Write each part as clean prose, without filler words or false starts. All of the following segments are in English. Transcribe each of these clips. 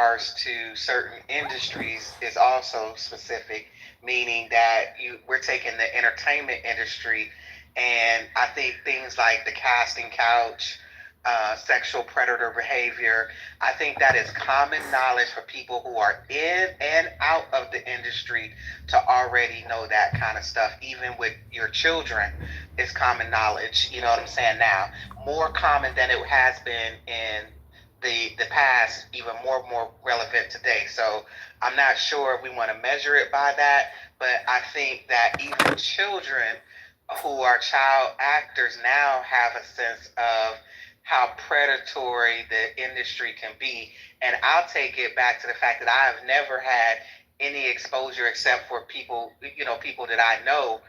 regards to certain industries is also specific, meaning that we're taking the entertainment industry, and I think things like the casting couch, sexual predator behavior, I think that is common knowledge for people who are in and out of the industry to already know that kind of stuff. Even with your children, it's common knowledge. You know what I'm saying? Now, more common than it has been in the past, even more relevant today. So I'm not sure if we want to measure it by that, but I think that even children who are child actors now have a sense of how predatory the industry can be. And I'll take it back to the fact that I have never had any exposure except for people, people that I know.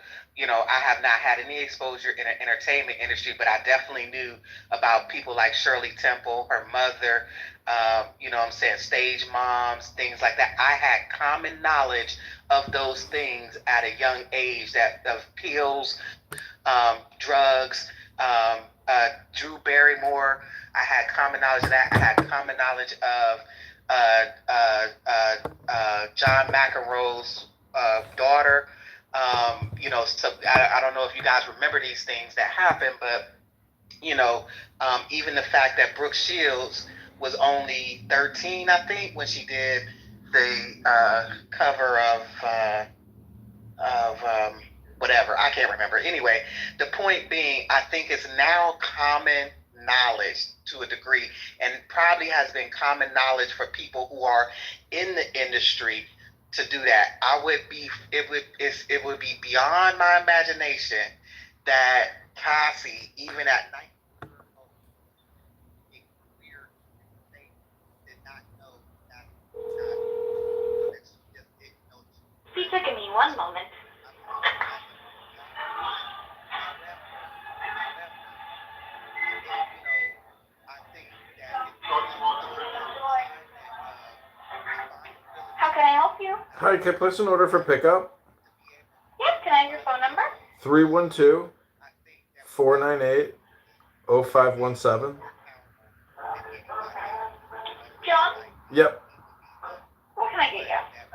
I have not had any exposure in the entertainment industry, but I definitely knew about people like Shirley Temple, her mother, what I'm saying, stage moms, things like that. I had common knowledge of those things at a young age, that of pills, drugs, Drew Barrymore. I had common knowledge of that. I had common knowledge of John McEnroe's daughter. So I don't know if you guys remember these things that happened, but even the fact that Brooke Shields was only 13, I think, when she did the cover of whatever. I can't remember. Anyway, the point being, I think it's now common knowledge to a degree, and probably has been common knowledge for people who are in the industry to do that. It would be beyond my imagination that Cassie, even at 19 years old, did not know that she just didn't know. Please give me one moment. How can I help you? Hi, can I place an order for pickup? Yes, can I have your phone number? 312-498-0517. John? Yep. What can I get you?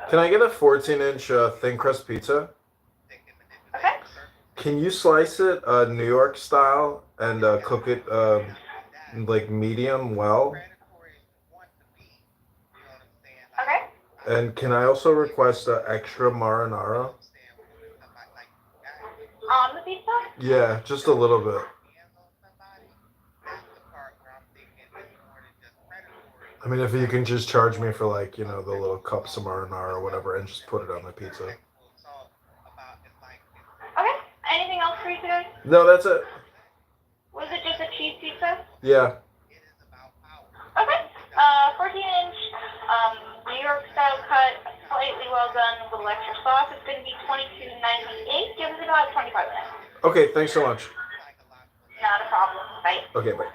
Can I get a 14-inch thin crust pizza? Okay. Can you slice it New York style and cook it like medium well? Okay. And can I also request extra marinara? On the pizza? Yeah, just a little bit. I mean, if you can just charge me for the little cups of marinara or whatever, and just put it on the pizza. Okay. Anything else for you today? No, that's it. Was it just a cheese pizza? Yeah. Okay. 14-inch, New York style cut, slightly well done with a little extra sauce. It's going to be $22.98. Give us about 25 minutes. Okay, thanks so much. Not a problem. Bye. Okay, bye.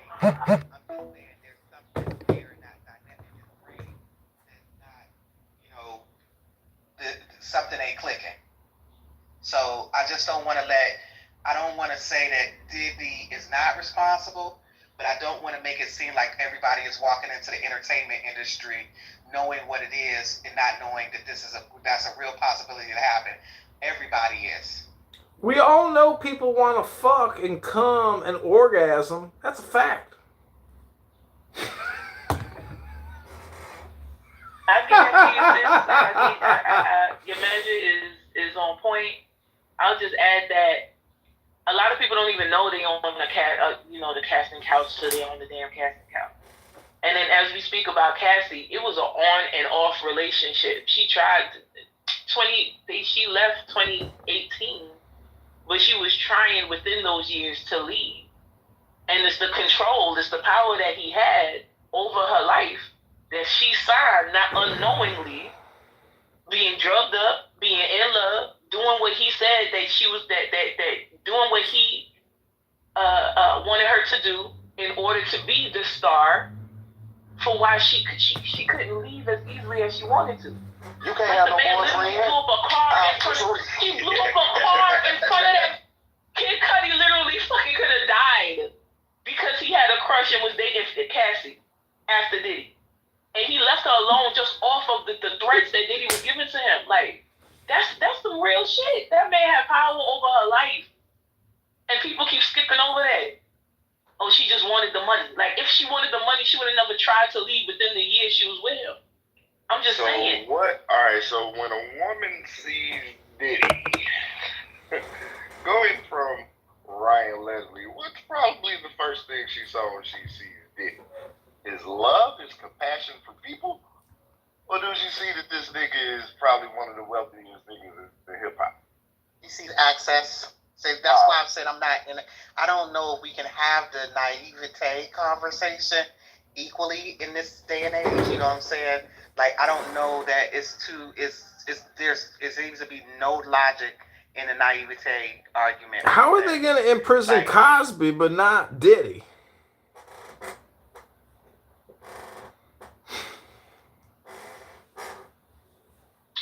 Something ain't clicking. So I just don't want to say that Diddy is not responsible, but I don't want to make it seem like everybody is walking into the entertainment industry knowing what it is and not knowing that that's a real possibility to happen. Everybody is. We all know people want to fuck and come and orgasm. That's a fact. I guarantee you this. Your measure is on point. I'll just add that a lot of people don't even know they own the casting couch till they own the damn casting couch. And then as we speak about Cassie, it was an on and off relationship. She she left 2018, but she was trying within those years to leave. And it's the control, it's the power that he had over her life that she signed, not unknowingly, being drugged up, being in love, doing what he said that she was doing what he wanted her to do in order to be the star, for why she couldn't leave as easily as she wanted to. You can't have no boyfriend. He blew up a car in front of that. Kid Cudi literally fucking could have died because he had a crush and was dating Cassie after Diddy. and he left her alone just off of the threats that Diddy was giving to him. Like, that's some real shit. That man had power over her life, and people keep skipping over that. Oh, she just wanted the money. Like, if she wanted the money, she would have never tried to leave within the year she was with him. I'm just saying. What? All right. So when a woman sees Diddy going from Ryan Leslie, what's probably the first thing she saw when she sees Diddy? His love, his compassion for people, or do she see that this nigga is probably one of the wealthiest niggas in hip hop? You see the access. So that's why I'm saying I don't know if we can have the naivete conversation equally in this day and age. You know what I'm saying? Like, I don't know that it seems to be no logic in the naivete argument. How are they gonna imprison Cosby but not Diddy?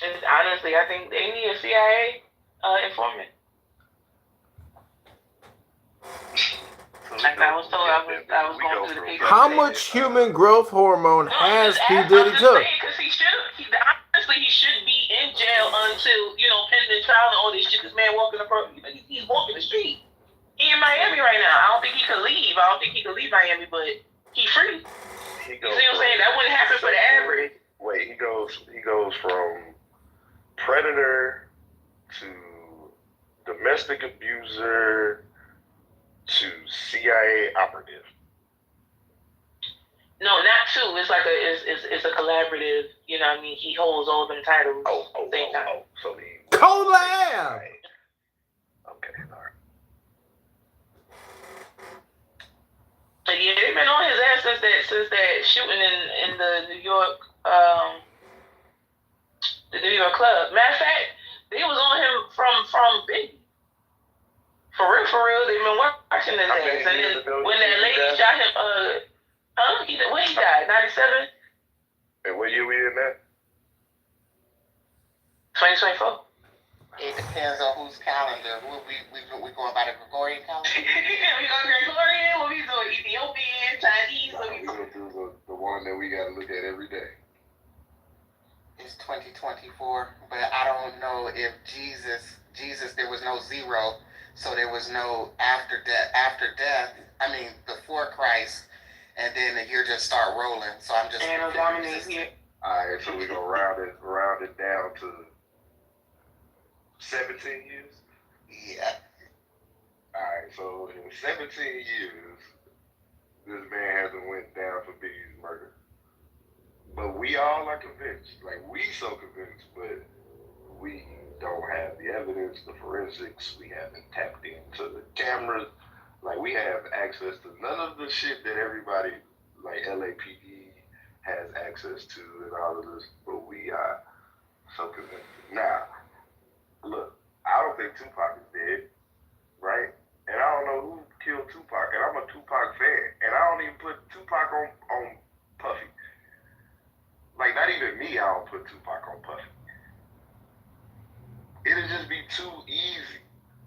And honestly, I think they need a CIA informant. Like I was told, I was going through the paper. How much human growth hormone has P. Diddy took? Because honestly, he should be in jail until, pending trial and all this shit. This man walking he's walking the street. He in Miami right now. I don't think he could leave. I don't think he could leave Miami, but he free. You see what I'm saying? That wouldn't happen for the average. Wait, he goes from predator to domestic abuser to CIA operative. No, not two. It's like it's a collaborative. You know what I mean? He holds all them titles. Same time. So he collab. Okay, all right. But yeah, they've been on his ass since that shooting in the New York club. Matter of fact, they was on him from Biggie. For real, they've been watching his ass. And then when that lady shot him, when he died, 97? And what year we in that? 2024. It depends on whose calendar. We going by the Gregorian calendar? We go Gregorian, what we doing? Ethiopian, Chinese, what we doing? We do the one that we got to look at every day. It's 2024, but I don't know if Jesus, there was no zero. So there was no after death. I mean, before Christ, and then the year just start rolling. So I'm just. And dominate here. All right, so we gonna round it down to 17 years. Yeah. All right, so in 17 years, this man hasn't went down for Biggie's murder, but we all are convinced. Like, we so convinced, but we don't have the evidence, the forensics. We haven't tapped into the cameras. Like, we have access to none of the shit that everybody, like LAPD, has access to and all of this. But we are so convinced. Now, look, I don't think Tupac is dead, right? And I don't know who killed Tupac. And I'm a Tupac fan. And I don't even put Tupac on Puffy. Like, not even me, I don't put Tupac on Puffy. It'd just be too easy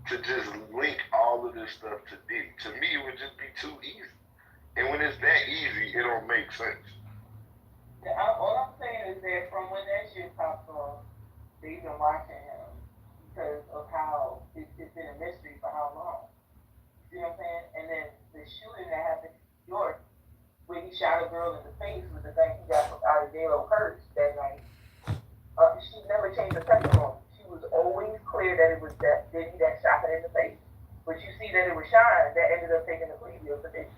to just link all of this stuff to Diddy. To me, it would just be too easy. And when it's that easy, it don't make sense. All I'm saying is that from when that shit popped off, they've been watching him because of how it's been a mystery for how long. You know what I'm saying? And then the shooting that happened in New York, where he shot a girl in the face with the thing he got from out of J.Lo Kurtz that night, she never changed her testimony. She was always clear that it was that Diddy that shot her in the face. But you see that it was Sean that ended up taking the plea deal for Diddy.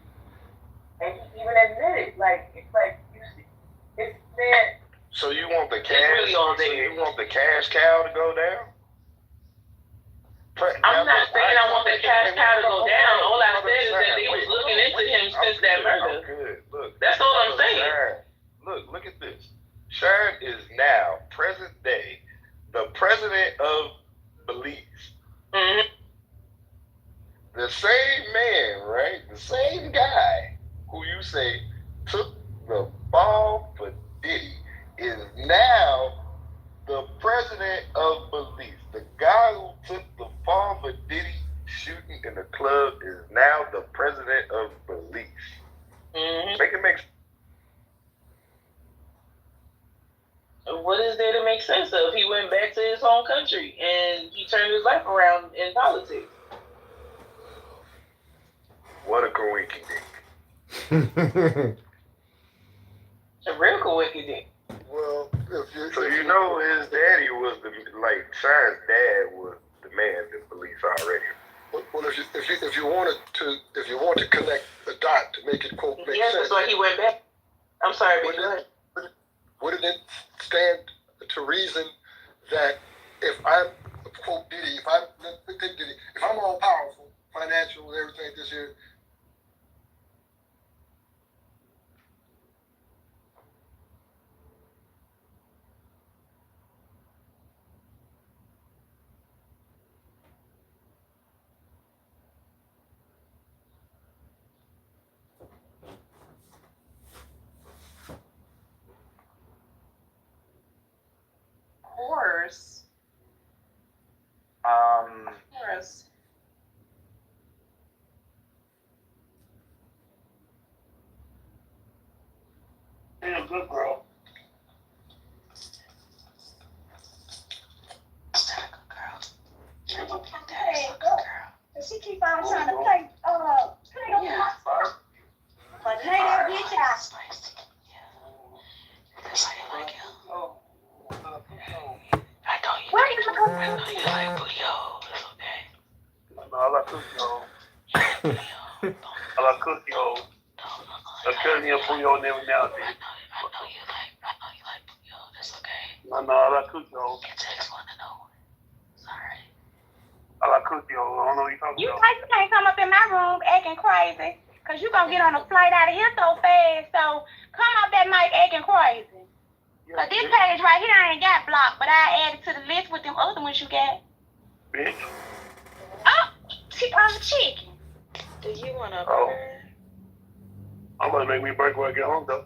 And he even admitted, it's like, you see, it's, man. So you want the cash, you want the cash cow to go down? I'm not saying I want the cash cow to go down. All I said is that they was looking into him since that murder. Good. Look, that's all I'm saying. Look at this. Sharon is now, present day, the president of Belize. Mm-hmm. The same man, right? The same guy who you say took the fall for Diddy is now the president of Belize. The guy who took the fall for Diddy shooting in the club is now the president of Belize. Mm-hmm. Make it make sense. What is there to make sense of? He went back to his home country and he turned his life around in politics. What a coinky A real coincidence. Well, so you know his daddy was Shine's dad was the man in police already. Well, if you want to connect the dot to make it quote make sense. That's why he went back. I'm sorry, wouldn't it stand to reason that if I'm quote Diddy, if I'm all powerful, financial, everything this year. Horse. Horse. You're a good girl. Hey, girl. She keep on trying to play on but lay that bitch out. That's how you like it. I know you like booty holes. It's okay. I like cookie hole. I like cookie hole. I'm telling you, booty hole every now and then. I know you like booty holes. That's okay. No, I like cookie hole. It takes one to know. Sorry. I like cookie hole. I don't know what you're talking You about. you can't come up in my room acting crazy. Cause you gonna get on a flight out of here so fast. So come up that mic acting crazy. Cause this page right here I ain't got blocked, but I added to the list with them other ones you got. Bitch. Oh, chicken. Do you want a burger? I'm gonna make me a burger when I get home though.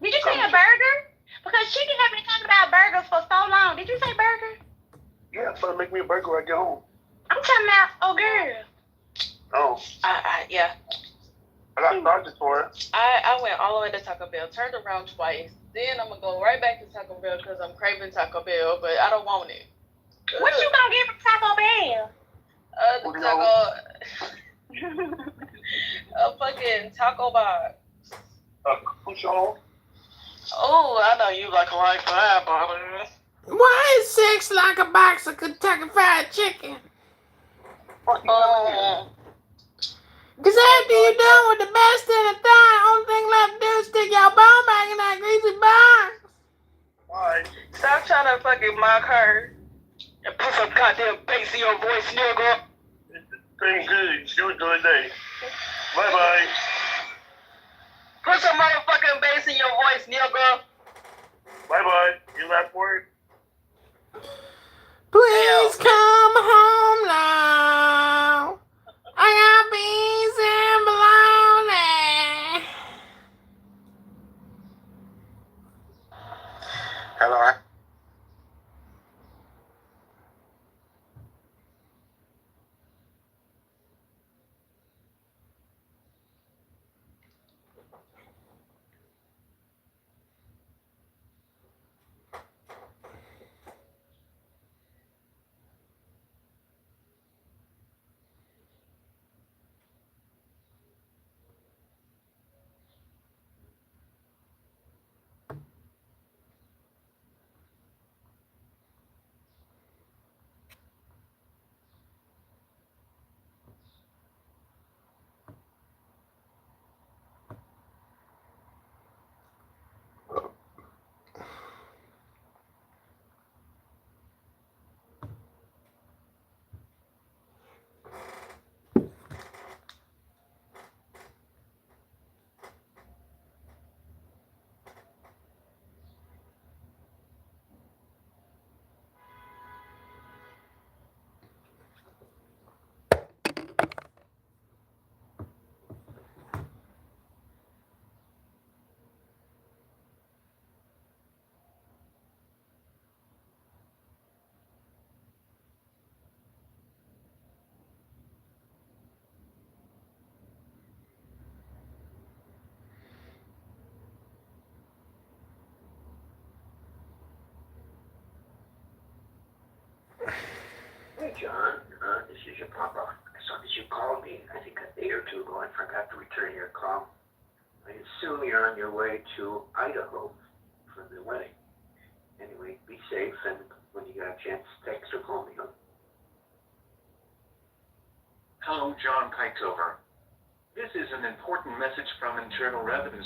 Did you say a burger? Because Chicken have been talking about burgers for so long. Did you say burger? Yeah, I'm gonna make me a burger when I get home. I'm talking about, oh girl. Oh. Yeah. I got charges for it. I went all the way to Taco Bell, turned around twice. Then I'm gonna go right back to Taco Bell because I'm craving Taco Bell, but I don't want it. What you gonna get from Taco Bell? The taco. A fucking taco bar. Push on. Oh, I know you like a life fire, Bobby. Why is sex like a box of Kentucky Fried Chicken? Cause after you're done with the best and the thigh, the only thing left to do is stick your bone back in that greasy box. Why? Stop trying to fucking mock her and put some goddamn bass in your voice, nigga. Pretty good. You enjoy the day. Bye bye. Put some motherfucking bass in your voice, nigga. Bye bye. You last word? Please come home now. I got beans and bologna. Hello. Hey, John. This is your papa. I saw that you called me, I think a day or two ago. I forgot to return your call. I assume you're on your way to Idaho for the wedding. Anyway, be safe, and when you got a chance, text or call me, huh? Hello, John Kitover. This is an important message from Internal Revenue.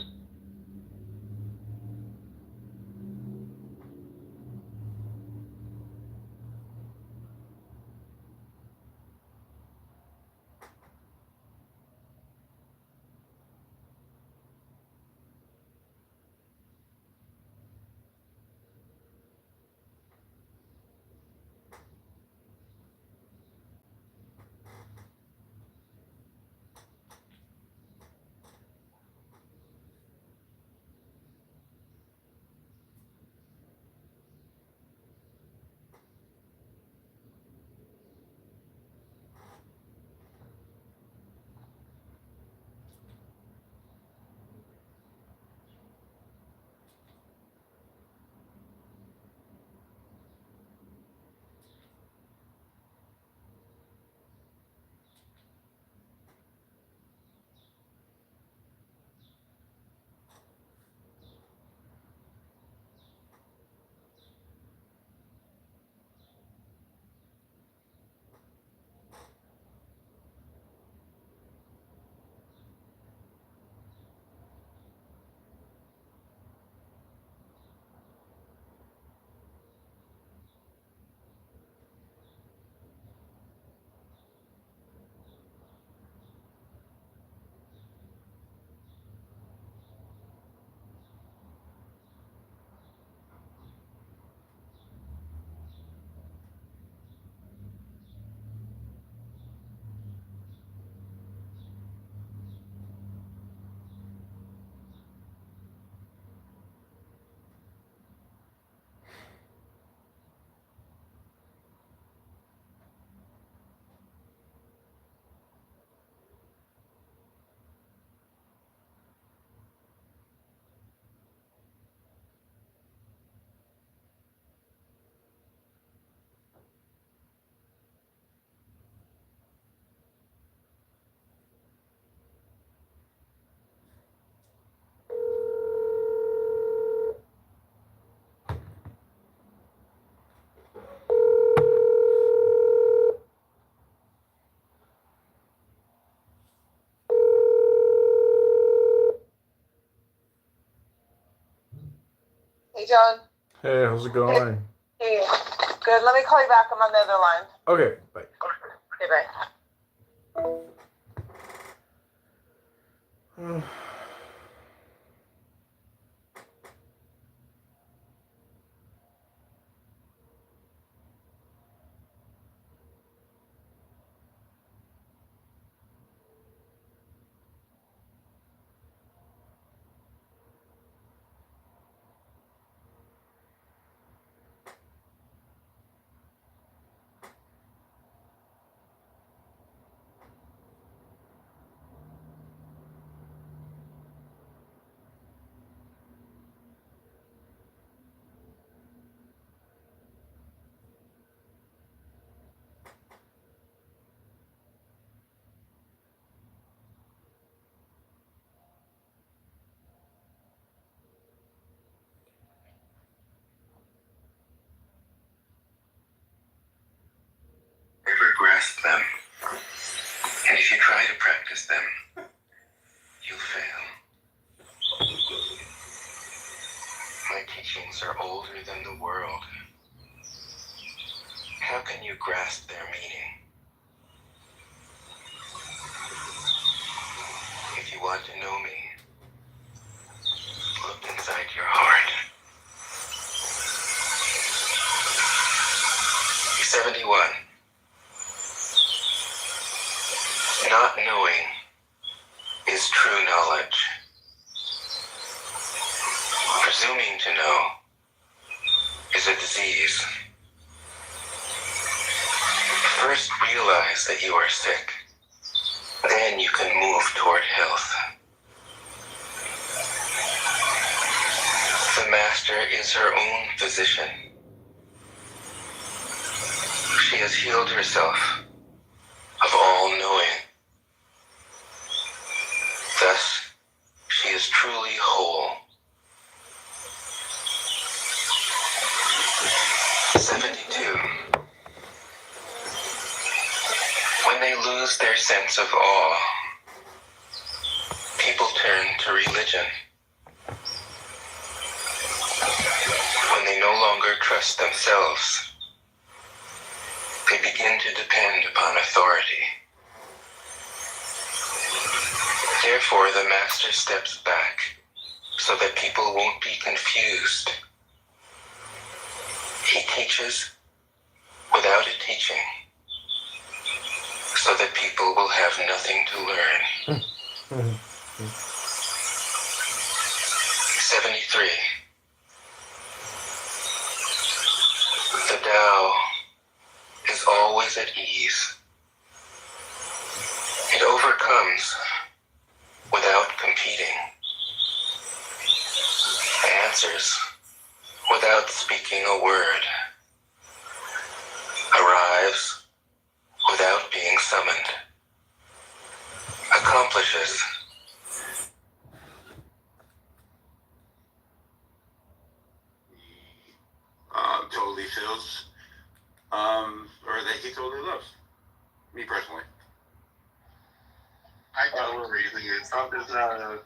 Hey, John. Hey, how's it going? Hey. Good. Let me call you back. I'm on the other line. Okay, bye. Okay, bye. Never grasp them. And if you try to practice them, you'll fail. My teachings are older than the world. How can you grasp their meaning? If you want to know me, look inside your heart. You're 71. Not knowing is true knowledge. Presuming to know is a disease. First realize that you are sick. Then you can move toward health. The master is her own physician. She she has healed herself of all knowing. Thus, she is truly whole. 72. When they lose their sense of awe, people turn to religion. When they no longer trust themselves, they begin to depend upon authority. Therefore, the master steps back so that people won't be confused. He teaches without a teaching, so that people will have nothing to learn. 73. The Tao is always at ease. It overcomes without competing, answers without speaking a word, arrives without being summoned, accomplishes totally feels, or that he totally loves. Me personally. I don't agree. Trump is not a.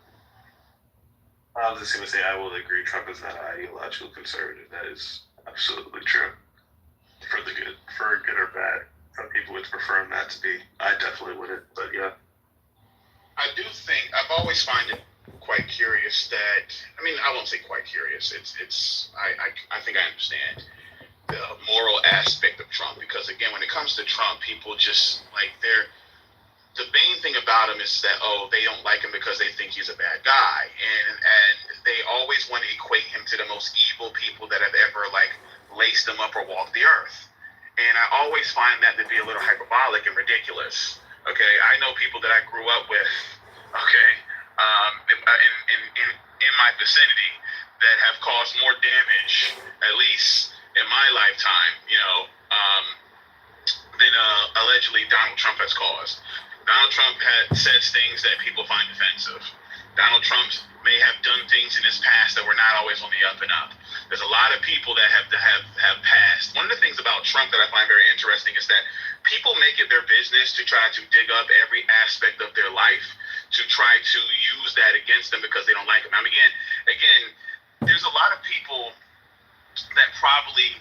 I was just going to say I will agree. Trump is not an ideological conservative. That is absolutely true. For good or bad. Some people would prefer him not to be. I definitely wouldn't. But yeah. I do think I've always find it quite curious that I won't say quite curious. I think I understand the moral aspect of Trump, because again, when it comes to Trump, people just the main thing about him is that they don't like him because they think he's a bad guy, and they always want to equate him to the most evil people that have ever laced him up or walked the earth. And I always find that to be a little hyperbolic and ridiculous. Okay, I know people that I grew up with, okay, in my vicinity, that have caused more damage, at least in my lifetime, than allegedly Donald Trump has caused. Donald Trump says things that people find offensive. Donald Trump may have done things in his past that were not always on the up and up. There's a lot of people that have passed. One of the things about Trump that I find very interesting is that people make it their business to try to dig up every aspect of their life to try to use that against them because they don't like him. Again, there's a lot of people that probably,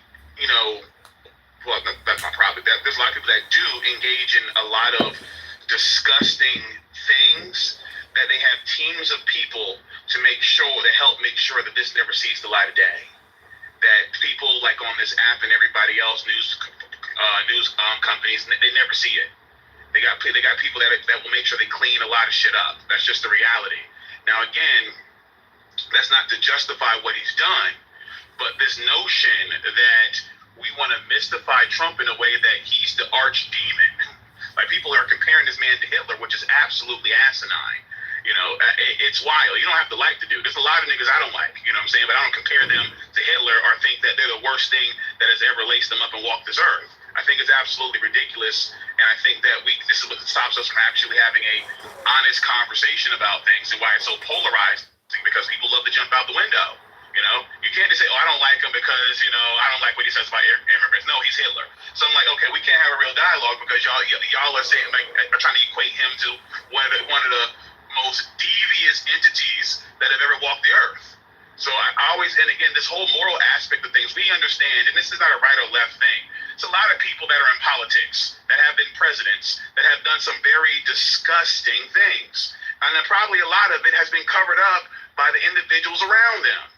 well, that's not probably, there's a lot of people that do engage in a lot of disgusting things, that they have teams of people to help make sure that this never sees the light of day. That people on this app and everybody else, news companies, they never see it. They got people that will make sure they clean a lot of shit up. That's just the reality. Now again, that's not to justify what he's done, but this notion that we want to mystify Trump in a way that he's the arch demon. People are comparing this man to Hitler, which is absolutely asinine. It's wild. You don't have to like the dude. There's a lot of niggas I don't like, what I'm saying? But I don't compare them to Hitler or think that they're the worst thing that has ever laced them up and walked this earth. I think it's absolutely ridiculous, and I think that this is what stops us from actually having a honest conversation about things, and why it's so polarized, because people love to jump out the window. You can't just say, I don't like him because, I don't like what he says about immigrants. No, he's Hitler. So I'm like, okay, we can't have a real dialogue because y'all are saying, are trying to equate him to one of the most devious entities that have ever walked the earth. So I always, and again, this whole moral aspect of things, we understand, and this is not a right or left thing. It's a lot of people that are in politics, that have been presidents, that have done some very disgusting things. And then probably a lot of it has been covered up by the individuals around them.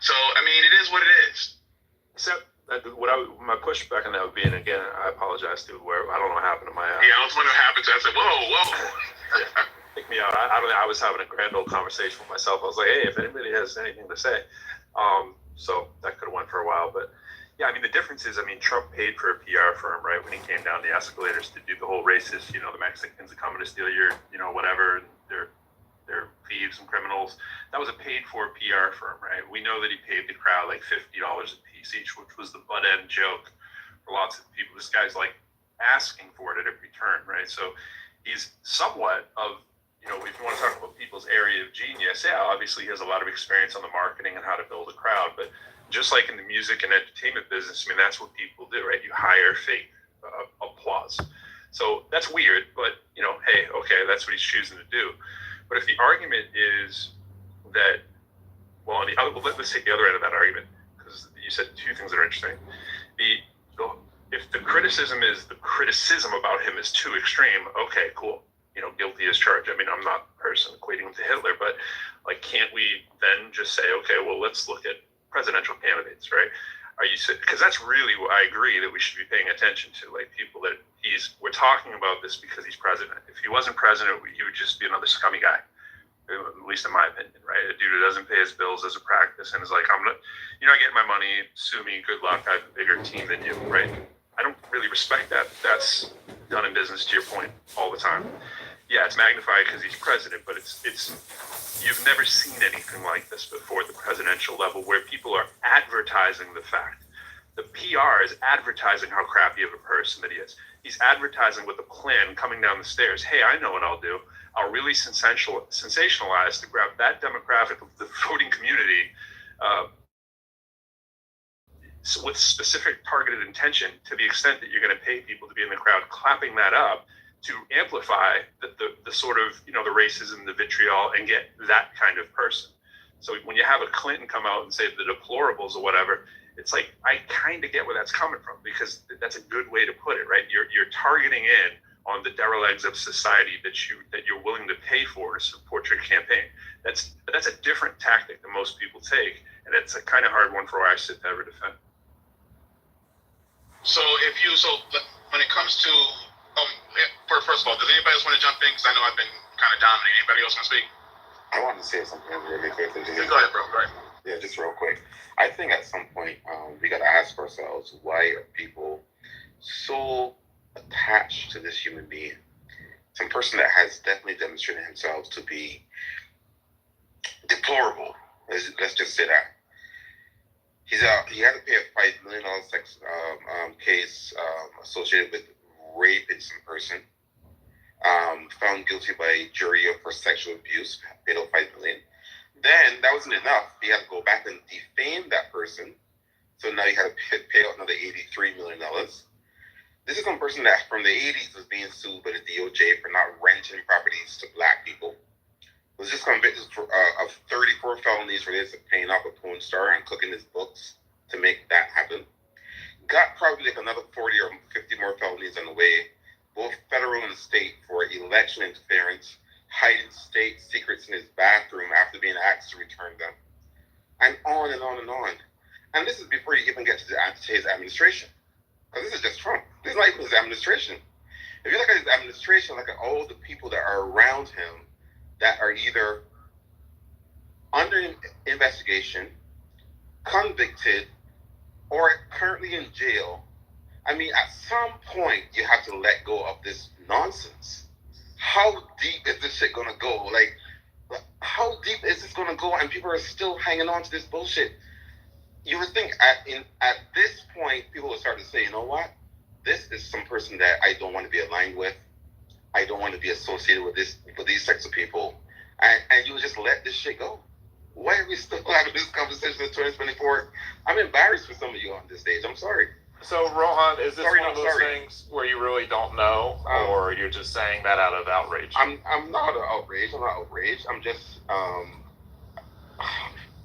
So it is what it is. Except my pushback on that would be, and again, I apologize to where I don't know what happened to my. Yeah, I was wondering what happened to. I said, whoa. Pick me out. I was having a grand old conversation with myself. I was like, hey, if anybody has anything to say, so that could have went for a while, but yeah, the difference is, Trump paid for a PR firm, right, when he came down the escalators to do the whole racist, the Mexicans are coming to steal your, whatever, they're thieves and criminals. That was a paid-for PR firm, right? We know that he paid the crowd $50 a piece each, which was the butt-end joke for for lots of people. This guy's like asking for it at every turn, right? So he's somewhat of, you know, if you want to talk about people's area of genius, yeah, obviously he has a lot of experience on the marketing and how to build a crowd. But just like in the music and entertainment business, I mean, that's what people do, right? You hire fake applause. So that's weird, but, you know, hey, okay, that's what he's choosing to do. But if the argument is that, well, let's take the other end of that argument, because you said two things that are interesting. If the criticism is the criticism about him is too extreme, okay, cool. You know, guilty as charged. I mean, I'm not a person equating him to Hitler, but like, can't we then just say, okay, well, let's look at presidential candidates, right? Are you, because that's really what I agree that we should be paying attention to, like people that we're talking about this because he's president. If he wasn't president, he would just be another scummy guy, at least in my opinion, right? A dude who doesn't pay his bills as a practice and is like, you're not getting my money, sue me, good luck, I have a bigger team than you, right? I don't really respect that. That's done in business, to your point, all the time. Yeah, it's magnified because he's president, but it's you've never seen anything like this before at the presidential level, where people are advertising the fact. The PR is advertising how crappy of a person that he is. He's advertising with a plan coming down the stairs. Hey, I know what I'll do. I'll really sensationalize to grab that demographic of the voting community with specific targeted intention, to the extent that you're going to pay people to be in the crowd clapping that up to amplify the sort of, you know, the racism, the vitriol, and get that kind of person. So when you have a Clinton come out and say the deplorables or whatever, it's like, I kind of get where that's coming from, because that's a good way to put it, right? You're targeting in on the derelicts of society that you're willing to pay for to support your campaign. That's a different tactic than most people take, and it's a kind of hard one for ISIS to ever defend. So when it comes to, first of all, does anybody else want to jump in? Because I know I've been kind of dominating. Anybody else want to speak? I wanted to say something really quickly. Yeah, go ahead, bro. Go ahead. Yeah, just real quick. I think at some point we got to ask ourselves, why are people so attached to this human being? Some person that has definitely demonstrated himself to be deplorable. Let's just say that. He had to pay a $5 million sex case associated with raping some person. Found guilty by a jury for sexual abuse, paid out $5 million. Then that wasn't enough. He had to go back and defame that person. So now he had to pay out another $83 million. This is some person that from the 80s was being sued by the DOJ for not renting properties to black people. Was just convicted of 34 felonies related to paying off a porn star and cooking his books to make that happen. Got probably like another 40 or 50 more felonies on the way, both federal and state, for election interference, hiding state secrets in his bathroom after being asked to return them, and on and on and on. And this is before you even get to his administration, because this is just Trump. This is not even his administration. If you look at his administration, look at all the people that are around him that are either under investigation, convicted, or currently in jail. I mean, at some point, you have to let go of this nonsense. How deep is this shit gonna go? Like, how deep is this gonna go? And people are still hanging on to this bullshit. You would think at this point, people would start to say, you know what? This is some person that I don't want to be aligned with. I don't want to be associated with these types of people. And you just let this shit go. Why are we still having this conversation in 2024? I'm embarrassed for some of you on this stage. I'm sorry. So, Rohan, is this one of those things where you really don't know, or you're just saying that out of outrage? I'm not outraged. I'm not outraged. I'm just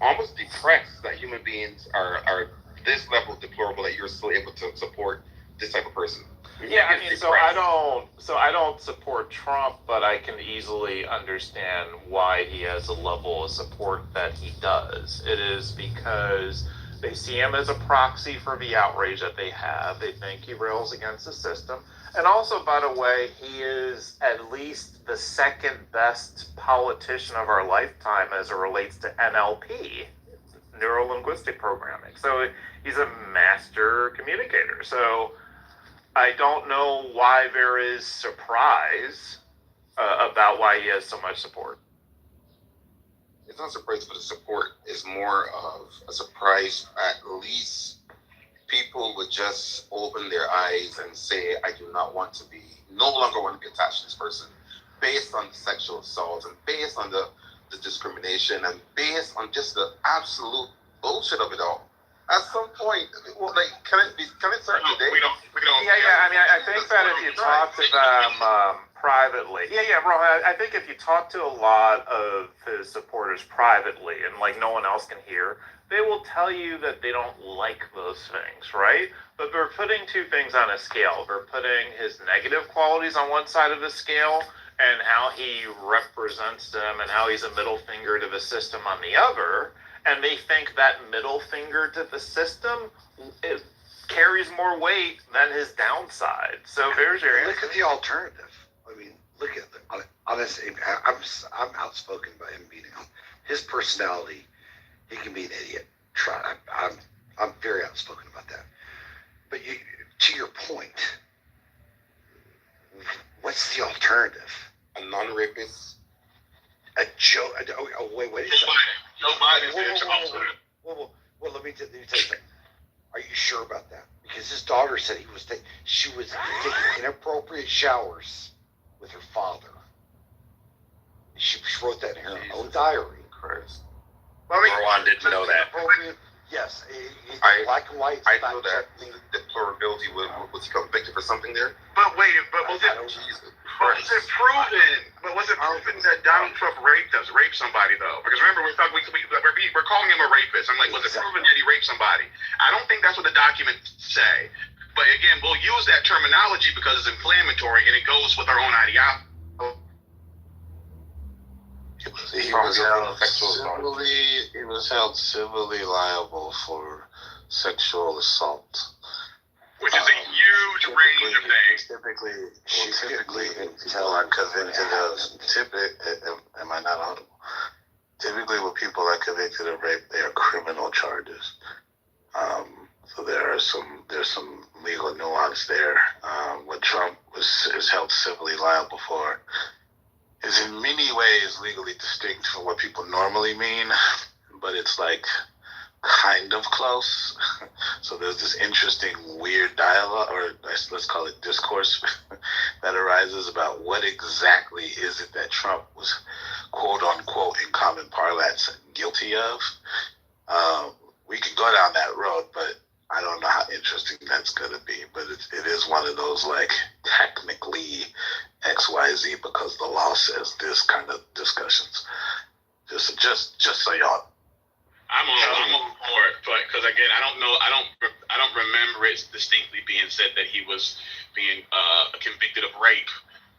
almost depressed that human beings are this level of deplorable, that you're still able to support this type of person. Yeah, I mean, so I don't support Trump, but I can easily understand why he has a level of support that he does. It is because they see him as a proxy for the outrage that they have. They think he rails against the system. And also, by the way, he is at least the second best politician of our lifetime as it relates to NLP, neuro-linguistic programming. So he's a master communicator. So I don't know why there is surprise about why he has so much support. It's not a surprise for the support. It's more of a surprise, at least people would just open their eyes and say, I do not want to be, no longer want to be attached to this person, based on the sexual assault and based on the discrimination and based on just the absolute bullshit of it all. At some point, well, like, can it start today? I mean, I think that if you talk to them privately, bro, I think if you talk to a lot of his supporters privately and like no one else can hear, they will tell you that they don't like those things, right? But we're putting two things on a scale. We're putting his negative qualities on one side of the scale and how he represents them and how he's a middle finger to the system on the other. And they think that middle finger to the system it carries more weight than his downside. So there's your answer. Look at the alternative. I mean, look at honestly. I'm outspoken by him being out. His personality, he can be an idiot. I'm very outspoken about that. But to your point, what's the alternative? A non-rapist? A joke? Oh, wait a second. Joe Biden. Well, let me tell you something. Are you sure about that? Because his daughter said she was taking inappropriate showers with her father. She wrote that in her own diary. Christ. Rowan didn't know that. Yes, black and white. I know that. Deplorability was he convicted for something there? But was it proven that Donald Trump raped somebody though? Because remember we're calling him a rapist. I'm like, was it proven that he raped somebody? I don't think that's what the documents say. But again, we'll use that terminology because it's inflammatory and it goes with our own ideology. He was held civilly liable for sexual assault. Which is a huge range of things. Typically, people are convicted of, am I not audible? Typically, when people are convicted of rape, they are criminal charges. So there's some legal nuance there. What Trump is held civilly liable for is in many ways legally distinct from what people normally mean, but it's like kind of close. So there's this interesting weird dialogue, or let's call it discourse, that arises about what exactly is it that Trump was quote unquote in common parlance guilty of. We could go down that road, but I don't know how interesting that's going to be. But it is one of those like technically XYZ because the law says this kind of discussions. Just so y'all. I'm all for it, but because again, I don't remember it distinctly being said that he was being convicted of rape.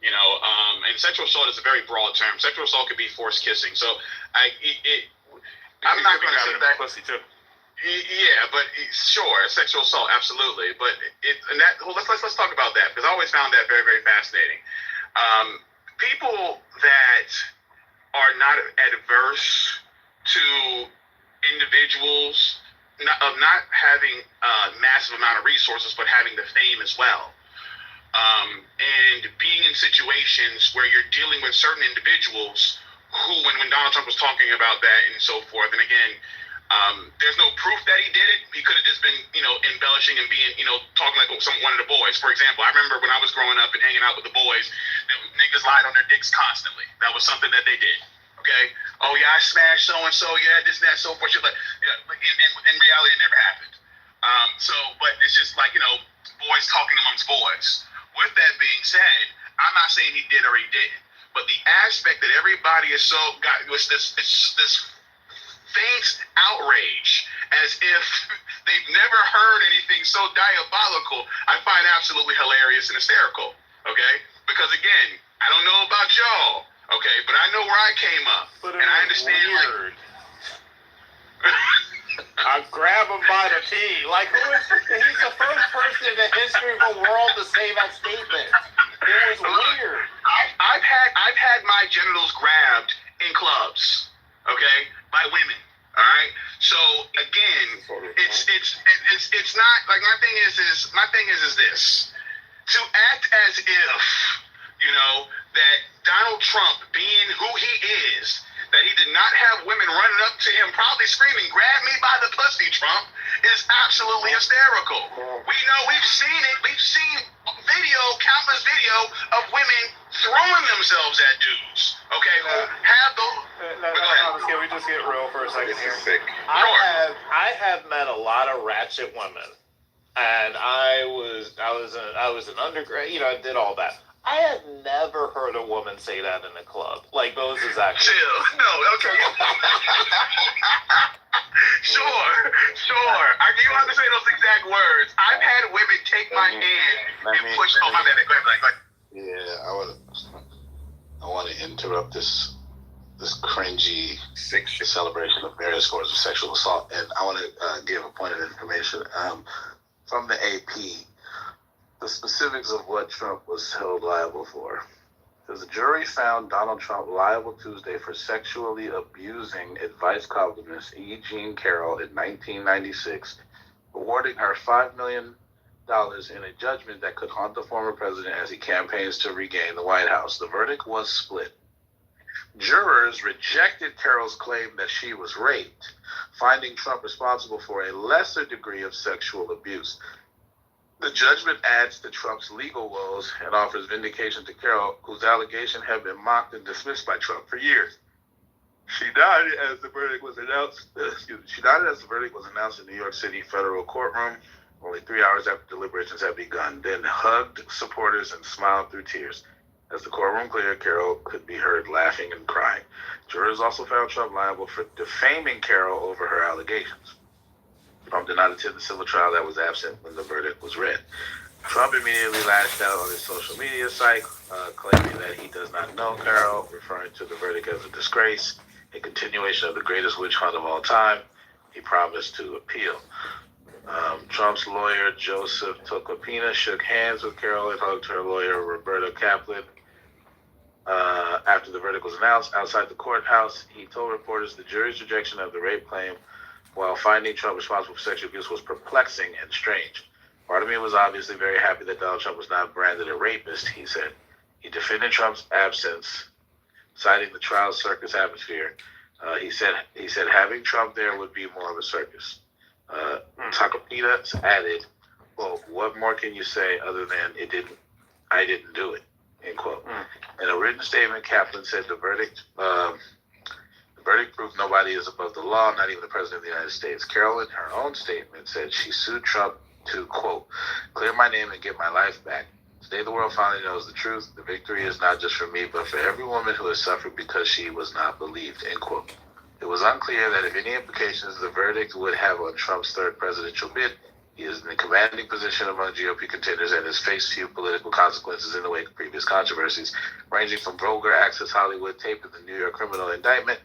You know, and sexual assault is a very broad term. Sexual assault could be forced kissing. So I'm not going to say that. Pussy too. Yeah, but sure, sexual assault, absolutely. But let's talk about that because I always found that very, very fascinating. People that are not adverse to individuals not having a massive amount of resources, but having the fame as well, and being in situations where you're dealing with certain individuals who, when Donald Trump was talking about that and so forth, and again. There's no proof that he did it. He could have just been, embellishing and being, talking like one of the boys. For example, I remember when I was growing up and hanging out with the boys, niggas lied on their dicks constantly. That was something that they did. Okay? Oh yeah, I smashed so and so. Yeah, this and that, so forth. But in reality, it never happened. But it's just like boys talking amongst boys. With that being said, I'm not saying he did or he didn't, but the aspect that everybody is was this faint outrage as if they've never heard anything so diabolical, I find absolutely hilarious and hysterical, okay? Because again, I don't know about y'all, okay, but I know where I came up, and I understand weird. I grab him by the tee. Like, he's the first person in the history of the world to say that statement. It was weird. I've had my genitals grabbed in clubs, okay, by women. All right. So again, it's not like my thing is this: to act as if that Donald Trump, being who he is, that he did not have women running up to him, probably screaming, "Grab me by the pussy, Trump," is absolutely hysterical. We know, we've seen it. We've seen countless video of women throwing themselves at dudes. Okay, who have those. Can we just get real for a second here? Sick. I have met a lot of ratchet women, and I was an undergrad. You know, I did all that. I had never heard a woman say that in a club. Like those exactly. Chill. No, okay. Sure. You don't have to say those exact words. I've had women take my hand and push on my back. Go ahead. Yeah, I want to interrupt this cringy celebration of various forms of sexual assault, and I want to give a point of information from the AP. The specifics of what Trump was held liable for. The jury found Donald Trump liable Tuesday for sexually abusing advice columnist E. Jean Carroll in 1996, awarding her $5 million in a judgment that could haunt the former president as he campaigns to regain the White House. The verdict was split. Jurors rejected Carroll's claim that she was raped, finding Trump responsible for a lesser degree of sexual abuse. The judgment adds to Trump's legal woes and offers vindication to Carroll, whose allegations have been mocked and dismissed by Trump for years. She died as the verdict was announced. In New York City federal courtroom, only 3 hours after deliberations had begun. Then hugged supporters and smiled through tears. As the courtroom cleared, Carroll could be heard laughing and crying. Jurors also found Trump liable for defaming Carroll over her allegations. Trump did not attend the civil trial that was absent when the verdict was read. Trump immediately lashed out on his social media site, claiming that he does not know Carroll, referring to the verdict as a disgrace, a continuation of the greatest witch hunt of all time. He promised to appeal. Trump's lawyer, Joseph Tocopina, shook hands with Carroll and hugged her lawyer, Roberta Kaplan. After the verdict was announced outside the courthouse, he told reporters the jury's rejection of the rape claim while finding Trump responsible for sexual abuse was perplexing and strange. Part of me was obviously very happy that Donald Trump was not branded a rapist, he said. He defended Trump's absence, citing the trial circus atmosphere. He said having Trump there would be more of a circus. Tocopina added, "Well, what more can you say other than I didn't do it," end quote. In a written statement, Kaplan said the verdict proved nobody is above the law, not even the President of the United States. Carroll, in her own statement, said she sued Trump to, quote, clear my name and get my life back. Today the world finally knows the truth. The victory is not just for me, but for every woman who has suffered because she was not believed, end quote. It was unclear that if any implications the verdict would have on Trump's third presidential bid. He is in a commanding position among GOP contenders and has faced few political consequences in the wake of previous controversies, ranging from vulgar Access Hollywood tape to the New York criminal indictment.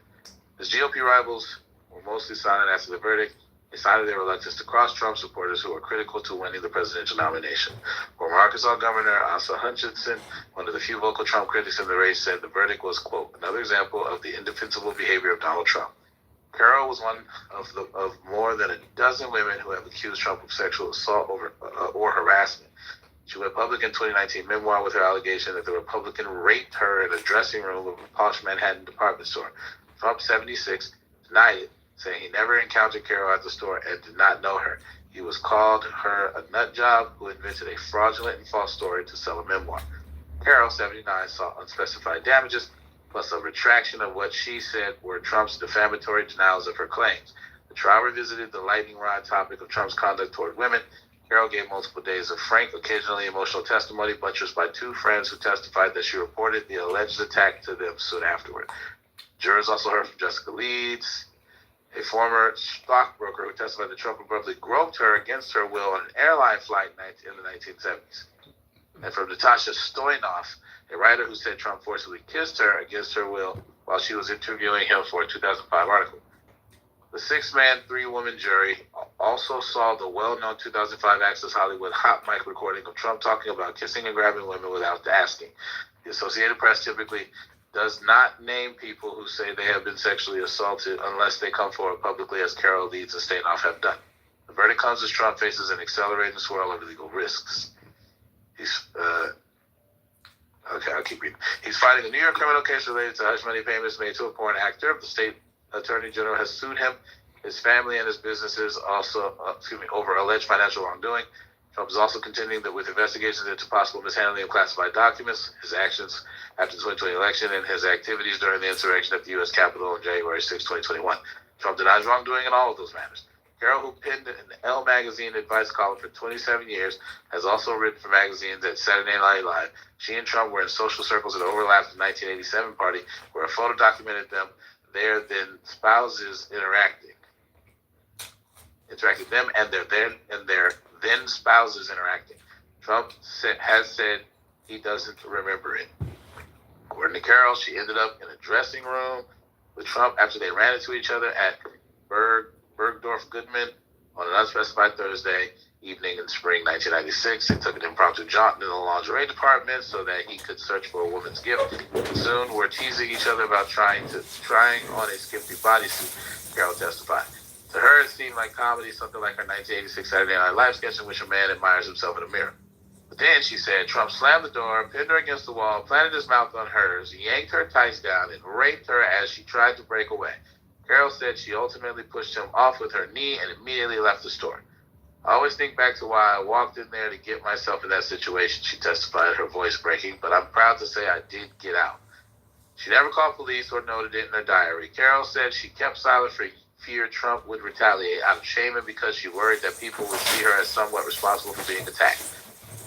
His GOP rivals were mostly silent after the verdict. They cited their reluctance to cross Trump supporters who were critical to winning the presidential nomination. Former Arkansas Governor Asa Hutchinson, one of the few vocal Trump critics in the race, said the verdict was, quote, another example of the indefensible behavior of Donald Trump. Carroll was one of more than a dozen women who have accused Trump of sexual assault or harassment. She went public in 2019 memoir with her allegation that the Republican raped her in a dressing room of a posh Manhattan department store. Trump, 76, denied it, saying he never encountered Carroll at the store and did not know her. He was called her a nut job who invented a fraudulent and false story to sell a memoir. Carroll, 79, sought unspecified damages, plus a retraction of what she said were Trump's defamatory denials of her claims. The trial revisited the lightning rod topic of Trump's conduct toward women. Carroll gave multiple days of frank, occasionally emotional testimony, buttressed by two friends who testified that she reported the alleged attack to them soon afterward. Jurors also heard from Jessica Leeds, a former stockbroker who testified that Trump abruptly groped her against her will on an airline flight in the 1970s. And from Natasha Stoynoff, a writer who said Trump forcibly kissed her against her will while she was interviewing him for a 2005 article. The 6-man, 3-woman jury also saw the well-known 2005 Access Hollywood hot mic recording of Trump talking about kissing and grabbing women without asking. The Associated Press typically does not name people who say they have been sexually assaulted unless they come forward publicly, as Carroll, Leeds, and Stoynoff have done. The verdict comes as Trump faces an accelerating swirl of legal risks. I'll keep reading. He's fighting a New York criminal case related to hush money payments made to a porn actor. The state attorney general has sued him his family and his businesses also, over alleged financial wrongdoing. Trump is also continuing with investigations into possible mishandling of classified documents, his actions after the 2020 election, and his activities during the insurrection at the U.S. Capitol on January 6, 2021. Trump denies wrongdoing in all of those matters. Carol, who penned an Elle magazine advice column for 27 years, has also written for magazines at Saturday Night Live. She and Trump were in social circles that overlapped the 1987 party, where a photo documented them, their then spouses interacting them and their then spouses interacting. Trump has said he doesn't remember it. According to Carol, she ended up in a dressing room with Trump after they ran into each other at Bergdorf Goodman on an unspecified Thursday evening in spring 1996. They took an impromptu jaunt into the lingerie department so that he could search for a woman's gift. Soon, we're teasing each other about trying on a skimpy bodysuit, Carol testified. To her, it seemed like comedy, something like her 1986 Saturday Night Live sketch in which a man admires himself in a mirror. But then, she said, Trump slammed the door, pinned her against the wall, planted his mouth on hers, yanked her tights down, and raped her as she tried to break away. Carol said she ultimately pushed him off with her knee and immediately left the store. I always think back to why I walked in there to get myself in that situation, she testified, her voice breaking, but I'm proud to say I did get out. She never called police or noted it in her diary. Carol said she kept silent for fear Trump would retaliate out of shame and because she worried that people would see her as somewhat responsible for being attacked.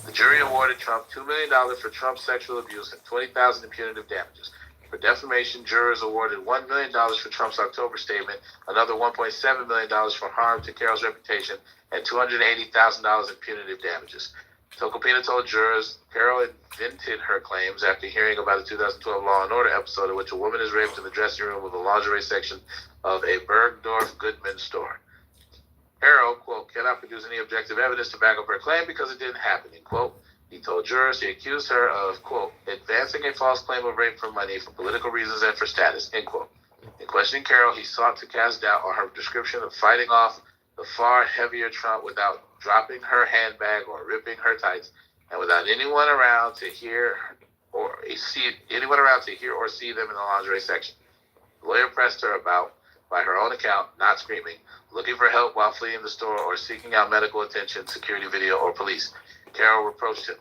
The jury awarded Trump $2 million for Trump's sexual abuse and $20,000 in punitive damages. For defamation, jurors awarded $1 million for Trump's October statement, another $1.7 million for harm to Carol's reputation, and $280,000 in punitive damages. Tocopina told jurors Carol invented her claims after hearing about a 2012 Law & Order episode in which a woman is raped in the dressing room of the lingerie section of a Bergdorf Goodman store. Carol, quote, cannot produce any objective evidence to back up her claim because it didn't happen, end quote. He told jurors he accused her of, quote, advancing a false claim of rape for money for political reasons and for status, end quote. In questioning Carol, he sought to cast doubt on her description of fighting off the far heavier Trump without dropping her handbag or ripping her tights, and without anyone around to hear or see them in the lingerie section. The lawyer pressed her about, by her own account, not screaming, looking for help while fleeing the store, or seeking out medical attention, security video, or police. Carol reproached him.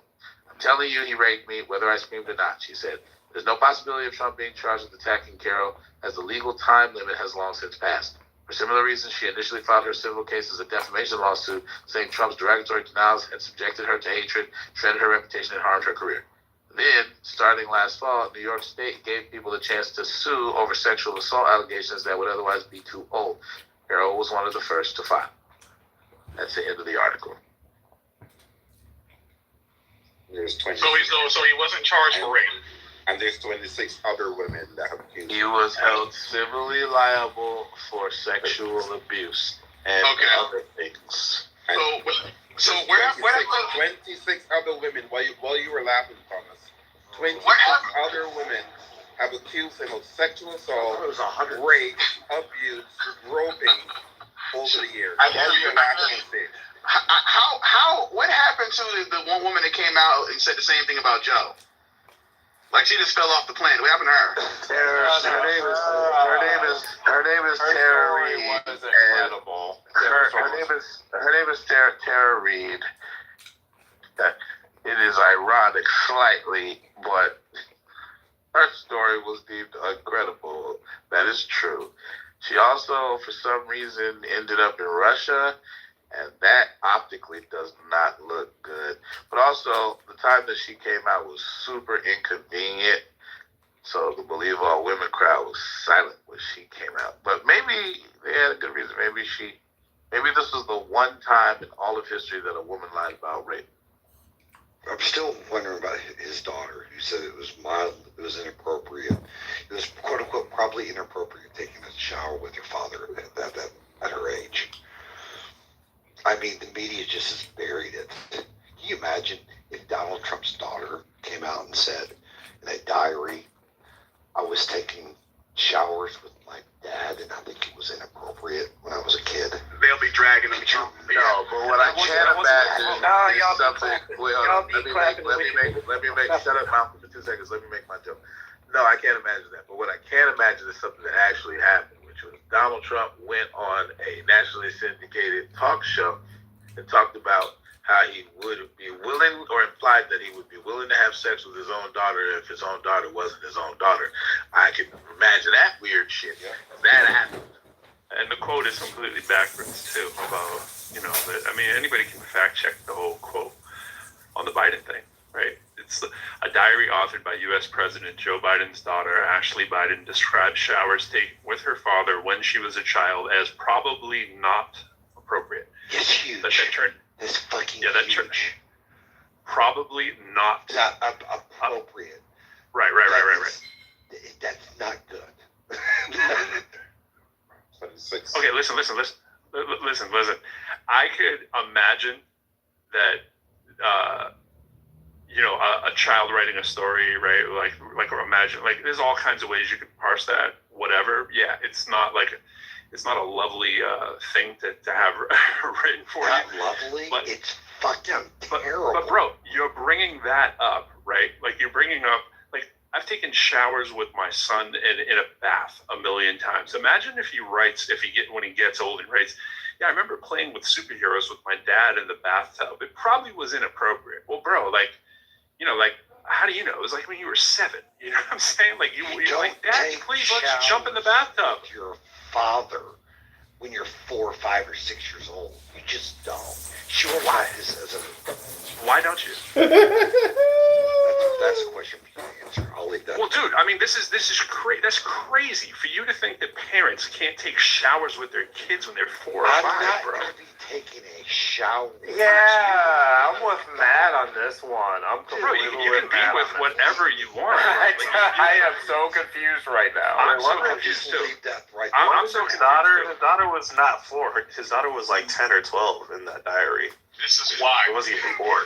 I'm telling you he raped me, whether I screamed or not, she said. There's no possibility of Trump being charged with attacking Carol, as the legal time limit has long since passed. For similar reasons, she initially filed her civil case as a defamation lawsuit, saying Trump's derogatory denials had subjected her to hatred, shredded her reputation, and harmed her career. Then, starting last fall, New York State gave people the chance to sue over sexual assault allegations that would otherwise be too old. Carol was one of the first to file. That's the end of the article. There's 20. So he wasn't charged for rape. And there's 26 other women that have accused him. He was held civilly liable for sexual abuse and other things. So where 26 other women, while you were laughing, Thomas, 26 other women have accused him of sexual assault, rape, abuse, groping over the years. I hear you. What happened to the one woman that came out and said the same thing about Joe? Like she just fell off the plane. What happened to her? Her name is Tara Reid. Was incredible. Her name is Tara Reid. It is ironic slightly, but her story was deemed incredible. That is true. She also, for some reason, ended up in Russia, and that optically does not look good. But also, the time that she came out was super inconvenient, so the Believe All Women crowd was silent when she came out. But maybe they had a good reason. Maybe this was the one time in all of history that a woman lied about rape. I'm still wondering about his daughter, who said it was mild, it was inappropriate. It was, quote unquote, probably inappropriate taking a shower with her father at her age. I mean, the media just has buried it. Can you imagine if Donald Trump's daughter came out and said in a diary, I was taking showers with my dad and I think it was inappropriate when I was a kid? They'll be dragging them through. No, but what I can't imagine is something. Let me make. Shut up, mouth for 2 seconds. Let me make my joke. No, I can't imagine that. But what I can imagine is something that actually happened, which which was Donald Trump went on a nationally syndicated talk show and talked about how he would be willing, or implied that he would be willing to have sex with his own daughter if his own daughter wasn't his own daughter. I can imagine that weird shit. That happened. And the quote is completely backwards too. About anybody can fact check the whole quote on the Biden thing, right? It's a diary authored by U.S. President Joe Biden's daughter, Ashley Biden, describes showers taken with her father when she was a child as probably not appropriate. It's huge. It's fucking huge. Probably not appropriate. Right. That's not good. Okay, listen. I could imagine that, a child writing a story, right? Like, or imagine, like, there's all kinds of ways you could parse that. Whatever. Yeah, it's not a lovely thing to have written for not you. Lovely. But it's fucking terrible. But bro, you're bringing that up, right? Like, you're bringing up, like, I've taken showers with my son in a bath a million times. Imagine when he gets old and writes, yeah, I remember playing with superheroes with my dad in the bathtub. It probably was inappropriate. Well, bro, how do you know? It was like when you were 7. You know what I'm saying? Like, you're like, Dad, please let's jump in the bathtub. With your father when you're 4, 5, or 6 years old. You just don't. Sure, why? Why don't you? That's a question for you to answer. I'll leave that. Well, dude, I mean, that's crazy for you to think that parents can't take showers with their kids when they're 4 or 5, bro. I'm not taking a shower. Yeah, I'm with Matt on this one. Bro, you can be with whatever you want. I am so confused right now. I'm so confused too. I'm so confused. His daughter was not 4. His daughter was like 10 or 12 in that diary. This is why. It wasn't even 4.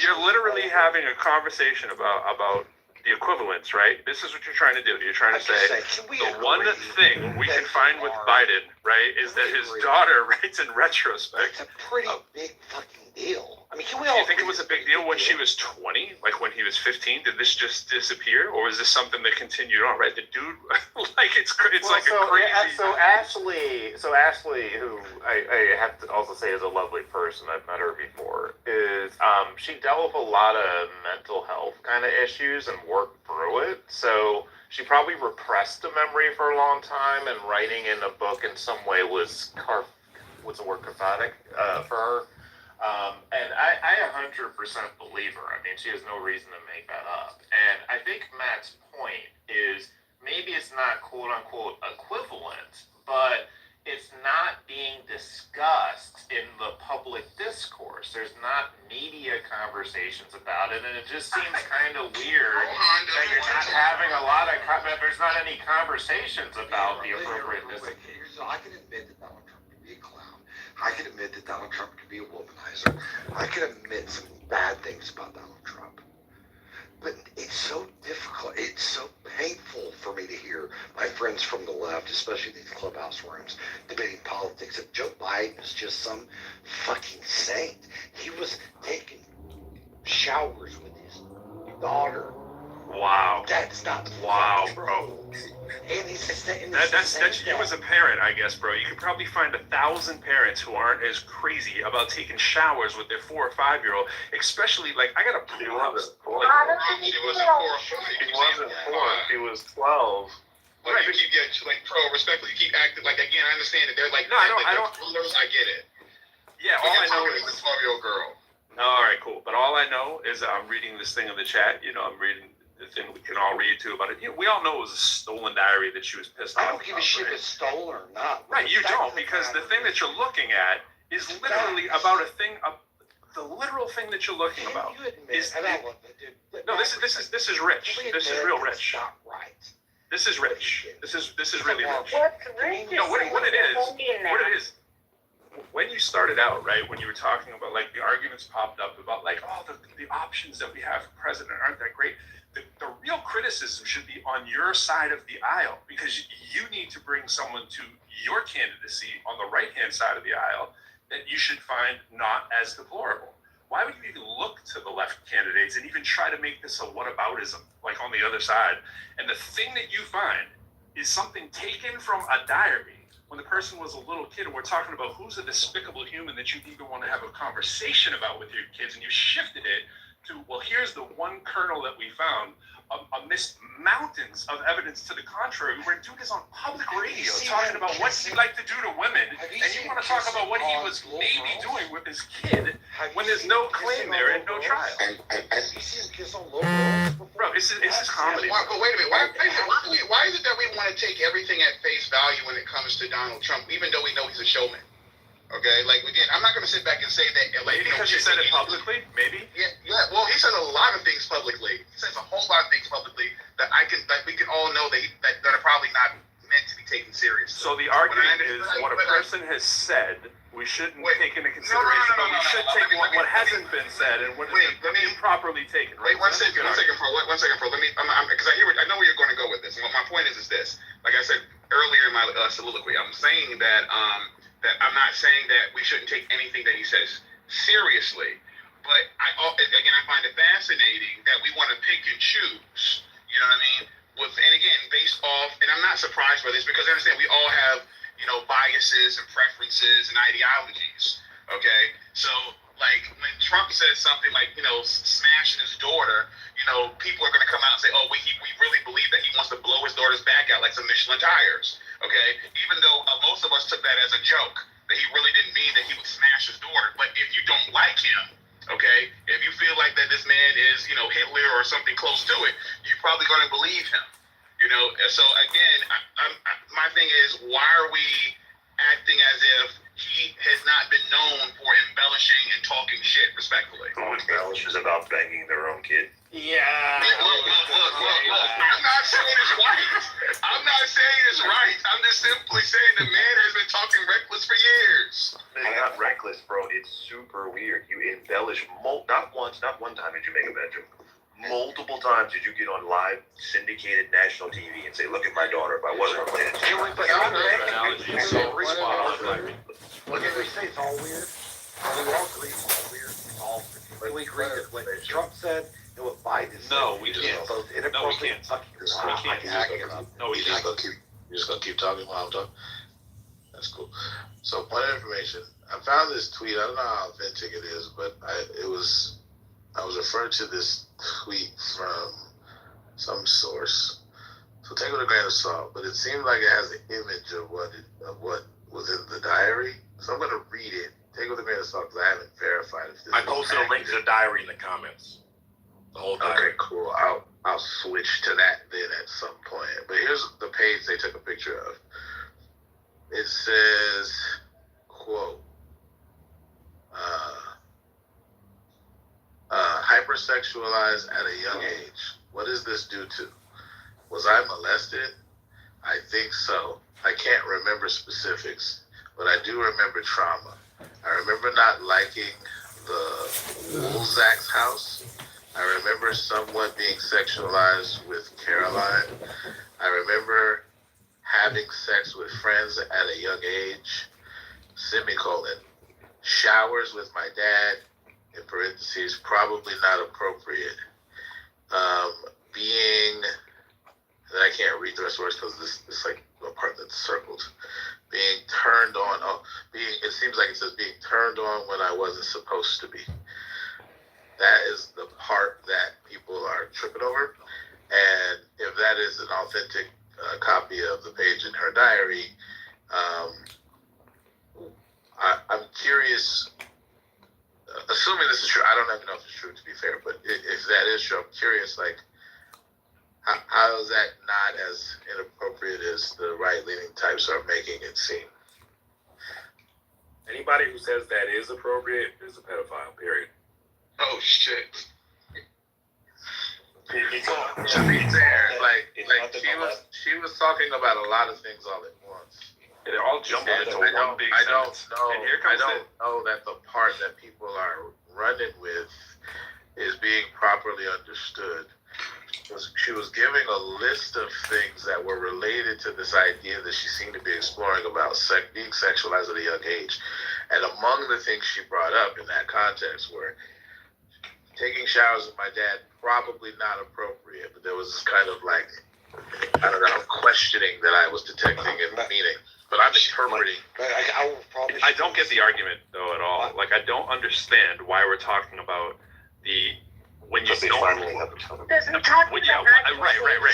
You're literally having a conversation about the equivalence, right? This is what you're trying to do. You're trying to say the one thing we can find with Biden, right, is that his daughter writes in retrospect. It's a pretty big fucking deal. I mean, do you think it was a big deal when she was 20? Like, when he was 15? Did this just disappear? Or is this something that continued on, right? The dude, like, it's like a crazy... So Ashley, who I have to also say is a lovely person, I've met her before, is she dealt with a lot of mental health kind of issues and worked through it. So she probably repressed the memory for a long time, and writing in a book in some way was the word cathartic for her. And I 100% believe her. I mean, she has no reason to make that up. And I think Matt's point is maybe it's not quote-unquote equivalent, but it's not being discussed in the public discourse. There's not media conversations about it, and it just seems kind of weird that you're not having a lot of there's not any conversations about the appropriateness. I can admit that Donald Trump can be a clown. I can admit that Donald Trump can be a womanizer. I can admit some bad things about Donald Trump. But it's so difficult. It's so painful for me to hear my friends from the left, especially these clubhouse rooms, debating politics. If Joe Biden is just some fucking saint. He was taking showers with his daughter. Wow. That's not bro. And he's that's you as a parent, I guess, bro. You could probably find 1,000 parents who aren't as crazy about taking showers with their 4 or 5-year-old, especially, like, I got a pool house. She wasn't 4. She was 12. But right, you keep respectfully, you keep acting like, again, I understand that they're like, no, I don't. I get it. Yeah, all I know is a 12-year-old girl. All right, cool. But all I know is I'm reading this thing in the chat. I'm reading the thing we can all read too about it. We all know it was a stolen diary that she was pissed off. I don't give a shit if it's stolen or not. Right, you don't, because the thing that you're looking at is literally about a thing. The literal thing that you're looking about is no. This is rich. This is real rich. Not right. This is rich. This is really rich. What's rich? What it is. When you started out, right, when you were talking about, like, the arguments popped up about, like, oh, the options that we have for president aren't that great. The real criticism should be on your side of the aisle, because you need to bring someone to your candidacy on the right-hand side of the aisle that you should find not as deplorable. Why would you even look to the left candidates and even try to make this a whataboutism, like, on the other side? And the thing that you find is something taken from a diary when the person was a little kid, and we're talking about who's a despicable human that you even want to have a conversation about with your kids, and you shifted it to, well, here's the one kernel that we found amidst mountains of evidence to the contrary, where dude is on public radio talking about what he liked to do to women, and you want to talk about what he was maybe doing with his kid when there's no claim there and no trial. Have you seen him kiss on low girls before? Bro, this is comedy. But wait a minute. Why is it that we want to take everything at face value when it comes to Donald Trump, even though we know he's a showman? Okay, like again, I'm not going to sit back and say that. Like, maybe because you said it publicly, maybe. Yeah. Well, he said a lot of things publicly. He says a whole lot of things publicly that we can all know that are probably not meant to be taken seriously. So the argument is what a person has said, we shouldn't take into consideration, but we should take what hasn't been said and what has been improperly taken. Right? Wait, one second, bro. Let me, because I know where you're going to go with this. And what my point is this. Like I said earlier in my soliloquy, I'm saying that that I'm not saying that we shouldn't take anything that he says seriously, but I find it fascinating that we want to pick and choose. You know what I mean? And again, based off, and I'm not surprised by this because I understand we all have, biases and preferences and ideologies. Okay, so like when Trump says something like, smashing his daughter, people are going to come out and say, oh, we really believe that he wants to blow his daughter's back out like some Michelin tires. Okay, even though most of us took that as a joke, that he really didn't mean that he would smash his daughter. But if you don't like him, okay, if you feel like that this man is, Hitler or something close to it, you're probably going to believe him. So again, my thing is, why are we acting as if he has not been known for embellishing and talking shit, respectfully? Who embellishes about banging their own kid? Yeah. Look. I'm not saying it's right. I'm not saying it's right. I'm just simply saying the man has been talking reckless for years. It's not reckless, bro. It's super weird. You embellish not one time did you make a bad joke. Multiple times did you get on live syndicated national TV and say, "Look at my daughter." If I wasn't related to you. Look, if we say it's all weird, we all agree it's all weird. It's all. But we agree that what Trump said and what Biden said. No, we can't. Both inappropriate. We just gonna keep talking while I'm talking. That's cool. So, point of information. I found this tweet. I don't know how authentic it is, but I was referring to this tweet from some source. So take it with a grain of salt. But it seemed like it has an image of what was in the diary. So I'm going to read it. Take it with a grain of salt because I haven't verified if this. I posted a link to the diary in the comments. The whole diary. Okay, cool. I'll switch to that then at some point. But here's the page they took a picture of. It says, quote, hypersexualized at a young age. What does this do to? Was I molested? I think so. I can't remember specifics, but I do remember trauma. I remember not liking the Woolsacks house. I remember somewhat being sexualized with Caroline. I remember having sex with friends at a young age. Semicolon. Showers with my dad. In parentheses, probably not appropriate. And I can't read the rest of the words because this is like a part that's circled. Being turned on, it seems like it says being turned on when I wasn't supposed to be. That is the part that people are tripping over. And if that is an authentic copy of the page in her diary, I'm curious. Assuming this is true, I don't even know if it's true, to be fair, but if that is true, I'm curious, like, how is that not as inappropriate as the right-leaning types are making it seem? Anybody who says that is appropriate is a pedophile, period. Oh, shit. To be fair, she was talking about a lot of things all at once. They're all jumbled into one big sentence. I don't know that the part that people are running with is being properly understood. She was giving a list of things that were related to this idea that she seemed to be exploring about being sexualized at a young age. And among the things she brought up in that context were taking showers with my dad, probably not appropriate, but there was this kind of like I don't know, questioning that I was detecting in the meeting. But I'm interpreting. I don't get the argument though at all. Like, I don't understand why we're talking about the when you don't. Right.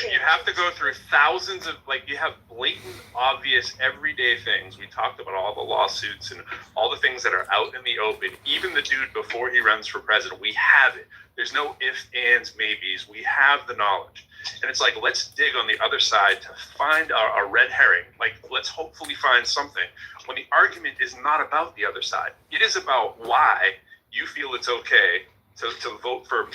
You have to go through thousands of, like, you have blatant, obvious, everyday things. We talked about all the lawsuits and all the things that are out in the open. Even the dude before he runs for president, we have it. There's no ifs, ands, maybes. We have the knowledge. And it's like, let's dig on the other side to find a red herring. Like, let's hopefully find something. When the argument is not about the other side. It is about why you feel it's okay to vote for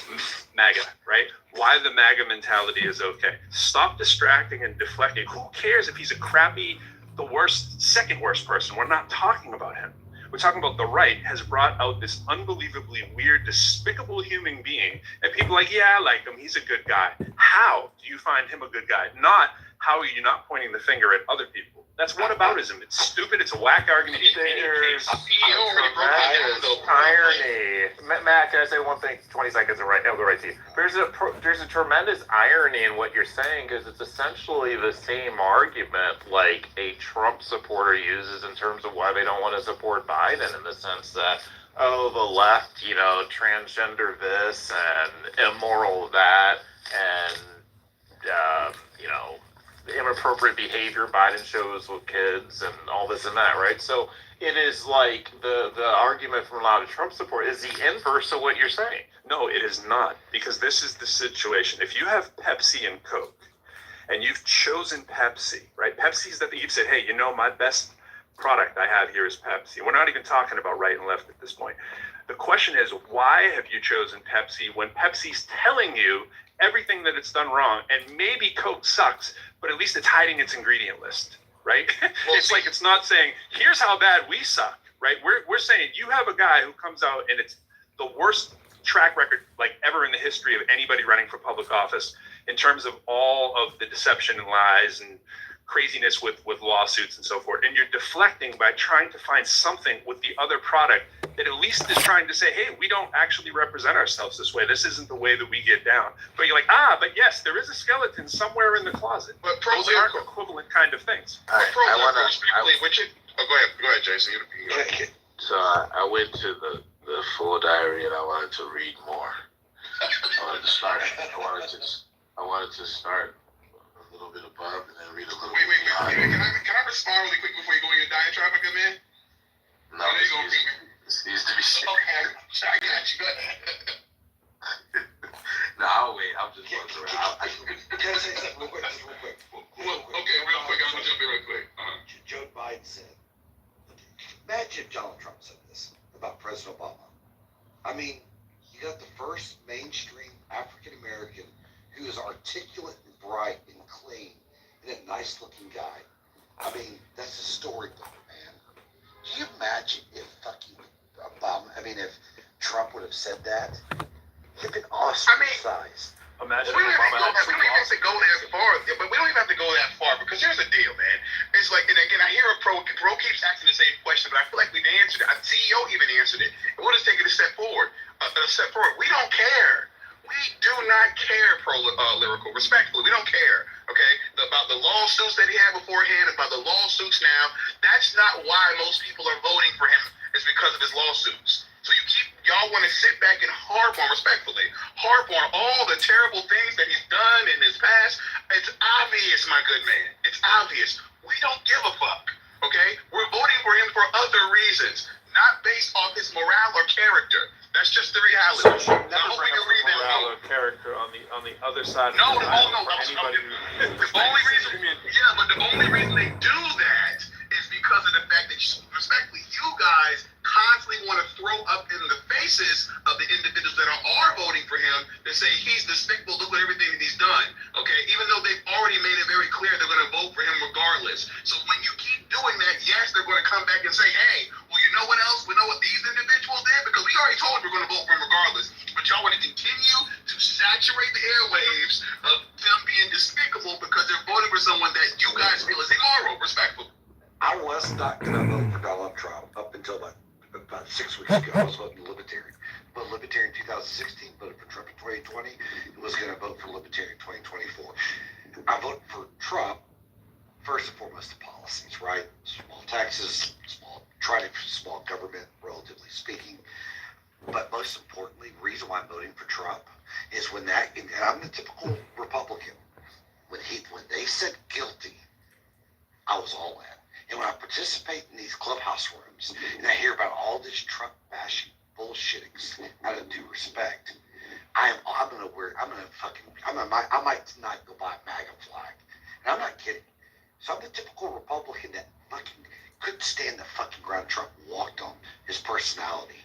MAGA, right? Why the MAGA mentality is okay. Stop distracting and deflecting. Who cares if he's a crappy, the worst, second worst person? We're not talking about him. We're talking about the right has brought out this unbelievably weird, despicable human being, and people are like, yeah, I like him, he's a good guy. How do you find him a good guy? Not how are you not pointing the finger at other people? That's whataboutism. It's stupid. It's a whack argument. There's irony. Matt, can I say one thing? 20 seconds, and I'll go right to you. There's a tremendous irony in what you're saying, because it's essentially the same argument like a Trump supporter uses in terms of why they don't want to support Biden, in the sense that, oh, the left, transgender this and immoral that, and inappropriate behavior Biden shows with kids and all this and that, right? So it is like the argument from a lot of Trump support is the inverse of what you're saying. No, it is not, because this is the situation. If you have Pepsi and Coke, and you've chosen Pepsi, right? Pepsi's that you've said, hey, my best product I have here is Pepsi. We're not even talking about right and left at this point. The question is, why have you chosen Pepsi when Pepsi's telling you everything that it's done wrong? And maybe Coke sucks, but at least it's hiding its ingredient list, right? It's like, it's not saying, here's how bad we suck, right? We're saying you have a guy who comes out and it's the worst track record like ever in the history of anybody running for public office in terms of all of the deception and lies and craziness with lawsuits and so forth. And you're deflecting by trying to find something with the other product that at least is trying to say, hey, we don't actually represent ourselves this way. This isn't the way that we get down. But you're like, but yes, there is a skeleton somewhere in the closet. But those aren't equivalent kind of things. Go ahead, Jason. So I went to the full diary and I wanted to read more. I wanted to start a little bit above and then read a little bit beyond. Can I respond really quick before you go in your diatribe again, man? No, this needs to be said. Okay, I got you. Go ahead. No, I'll wait. I'm just going through. Can I say something real quick? Okay, real quick. I'm going to jump in real quick. Joe Biden said, imagine Donald Trump said this about President Obama. I mean, you got the first mainstream African-American who is articulate and bright and clean and a nice-looking guy. I mean, that's a storybook, man. Can you imagine if if Trump would have said that? He'd been ostracized. Imagine we don't even have to go that far, but we don't even have to go that far, because here's the deal, man. It's like, and again, I hear a pro keeps asking the same question, but I feel like we've answered it. Our CEO even answered it. And we'll just take it a step forward. We don't care. We do not care, Lyrical, respectfully. We don't care, okay, about the lawsuits that he had beforehand, about the lawsuits now. That's not why most people are voting for him, is because of his lawsuits. So y'all want to sit back and harp on all the terrible things that he's done in his past. It's obvious, my good man. It's obvious. We don't give a fuck, okay? We're voting for him for other reasons, not based off his morale or character. That's just the reality. Never bring up morale or character on the other side. The only reason they do that is because of the fact that, respectfully, you guys constantly want to throw up in the faces of the individuals that are voting for him and say he's despicable, look at everything that he's done, okay? Even though they've already made it very clear they're going to vote for him regardless. So when you keep doing that, yes, they're going to come back and say, hey, well, you know what else? We know what these individuals did, because we already told you we're going to vote for him regardless. But y'all want to continue to saturate the airwaves of them being despicable because they're voting for someone that you guys feel is immoral, respectful. I was not going to vote for Donald Trump up until about 6 weeks ago. I was voting Libertarian. But Libertarian 2016, voted for Trump in 2020, and was going to vote for Libertarian 2024. I vote for Trump, first and foremost, the policies, right? Small taxes, small government, relatively speaking. But most importantly, the reason why I'm voting for Trump is and I'm the typical Republican. When they said guilty, I was all in. And when I participate in these clubhouse rooms and I hear about all this Trump bashing bullshittings, out of due respect, I might not go buy a MAGA flag. And I'm not kidding. So I'm the typical Republican that fucking couldn't stand the fucking ground Trump walked on, his personality.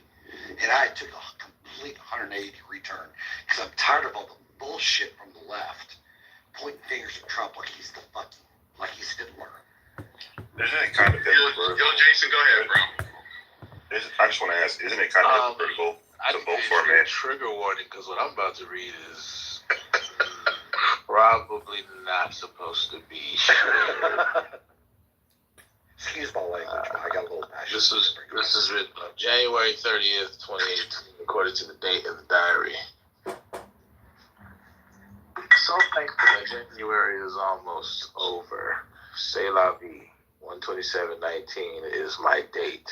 And I took a complete 180-degree turn because I'm tired of all the bullshit from the left pointing fingers at Trump like he's Hitler. Isn't it kind of hypocritical? Yo, Jason, go ahead, bro. I just want to ask, isn't it kind of hypocritical to vote for a man? Trigger warning, because what I'm about to read is probably not supposed to be shared. Excuse my language, but I got a little passion. This is written on January 30th, 2018, according to the date in the diary. So thankful that January is almost over. C'est la vie. 12719 is my date.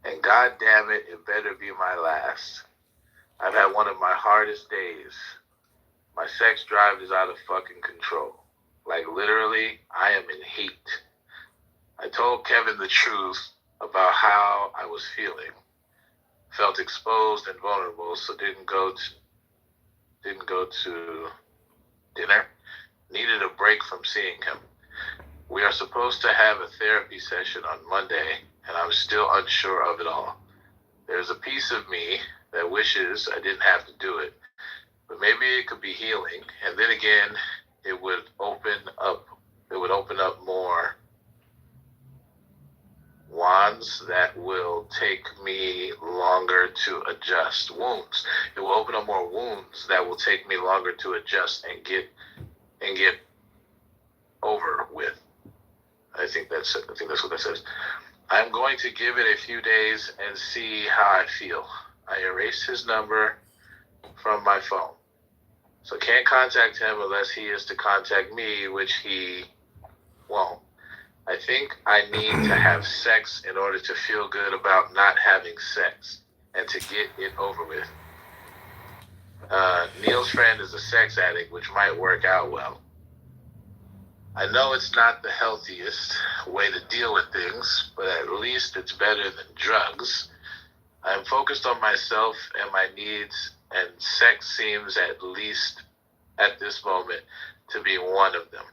And God damn it, it better be my last. I've had one of my hardest days. My sex drive is out of fucking control. Like literally, I am in heat. I told Kevin the truth about how I was feeling. Felt exposed and vulnerable, so didn't go to dinner. Needed a break from seeing him. We are supposed to have a therapy session on Monday, and I'm still unsure of it all. There's a piece of me that wishes I didn't have to do it, but maybe it could be healing. And then again, it would open up more wands that will take me longer to adjust. Wounds. It will open up more wounds that will take me longer to adjust and get over with. I think that's what that says. I'm going to give it a few days and see how I feel. I erased his number from my phone, so can't contact him unless he is to contact me, which he won't. I think I need to have sex in order to feel good about not having sex and to get it over with. Neil's friend is a sex addict, which might work out well. I know it's not the healthiest way to deal with things, but at least it's better than drugs. I'm focused on myself and my needs, and sex seems, at least at this moment, to be one of them.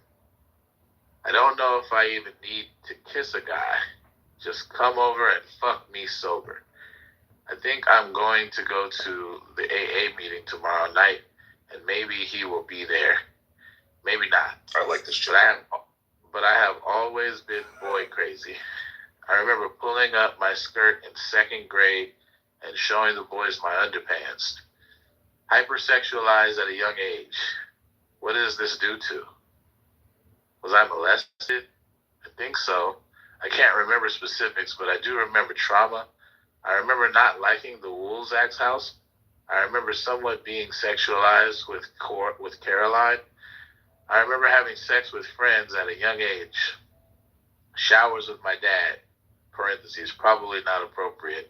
I don't know if I even need to kiss a guy. Just come over and fuck me sober. I think I'm going to go to the AA meeting tomorrow night, and maybe he will be there. Maybe not. I like this shit. But I have always been boy crazy. I remember pulling up my skirt in second grade and showing the boys my underpants. Hypersexualized at a young age. What does this do to? Was I molested? I think so. I can't remember specifics, but I do remember trauma. I remember not liking the Woolsacks house. I remember somewhat being sexualized with Caroline. I remember having sex with friends at a young age. Showers with my dad, parentheses, probably not appropriate.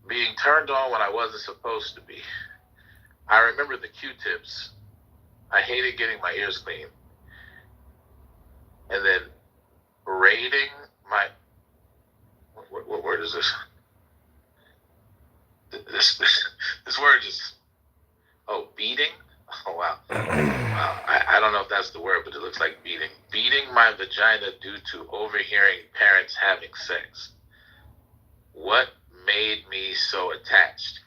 Being turned on when I wasn't supposed to be. I remember the Q-tips. I hated getting my ears cleaned. And then raiding my... What word is this? This word just... Oh, beating? Oh, wow. Wow. I don't know if that's the word, but it looks like beating. Beating my vagina due to overhearing parents having sex. What made me so attached?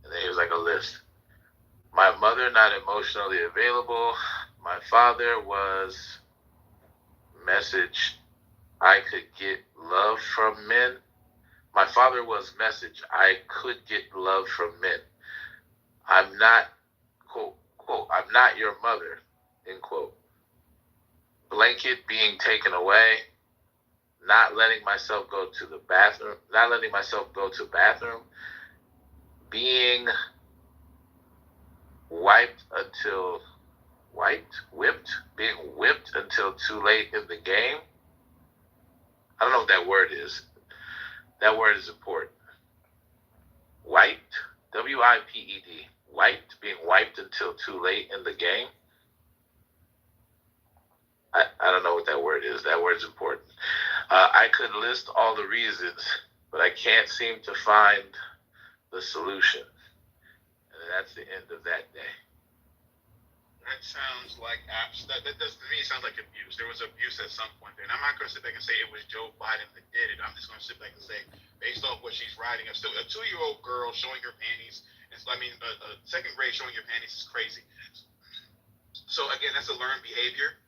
And then here's like a list. My mother not emotionally available. My father was message I could get love from men. My father was message I could get love from men. I'm not, quote, I'm not your mother, end quote. Blanket being taken away. Not letting myself go to the bathroom. Being wiped until being whipped until too late in the game. I don't know what that word is. That word is important. Wiped, W-I-P-E-D, wiped, being wiped until too late in the game. I don't know what that word is. That word's important. I could list all the reasons, but I can't seem to find the solution. And that's the end of that day. That sounds like that does, to me, it sounds like abuse. There was abuse at some point there. And I'm not going to sit back and say it was Joe Biden that did it. I'm just going to sit back and say, based off what she's writing, a 2-year-old girl showing her panties, a second grade showing your panties is crazy. So, again, that's a learned behavior,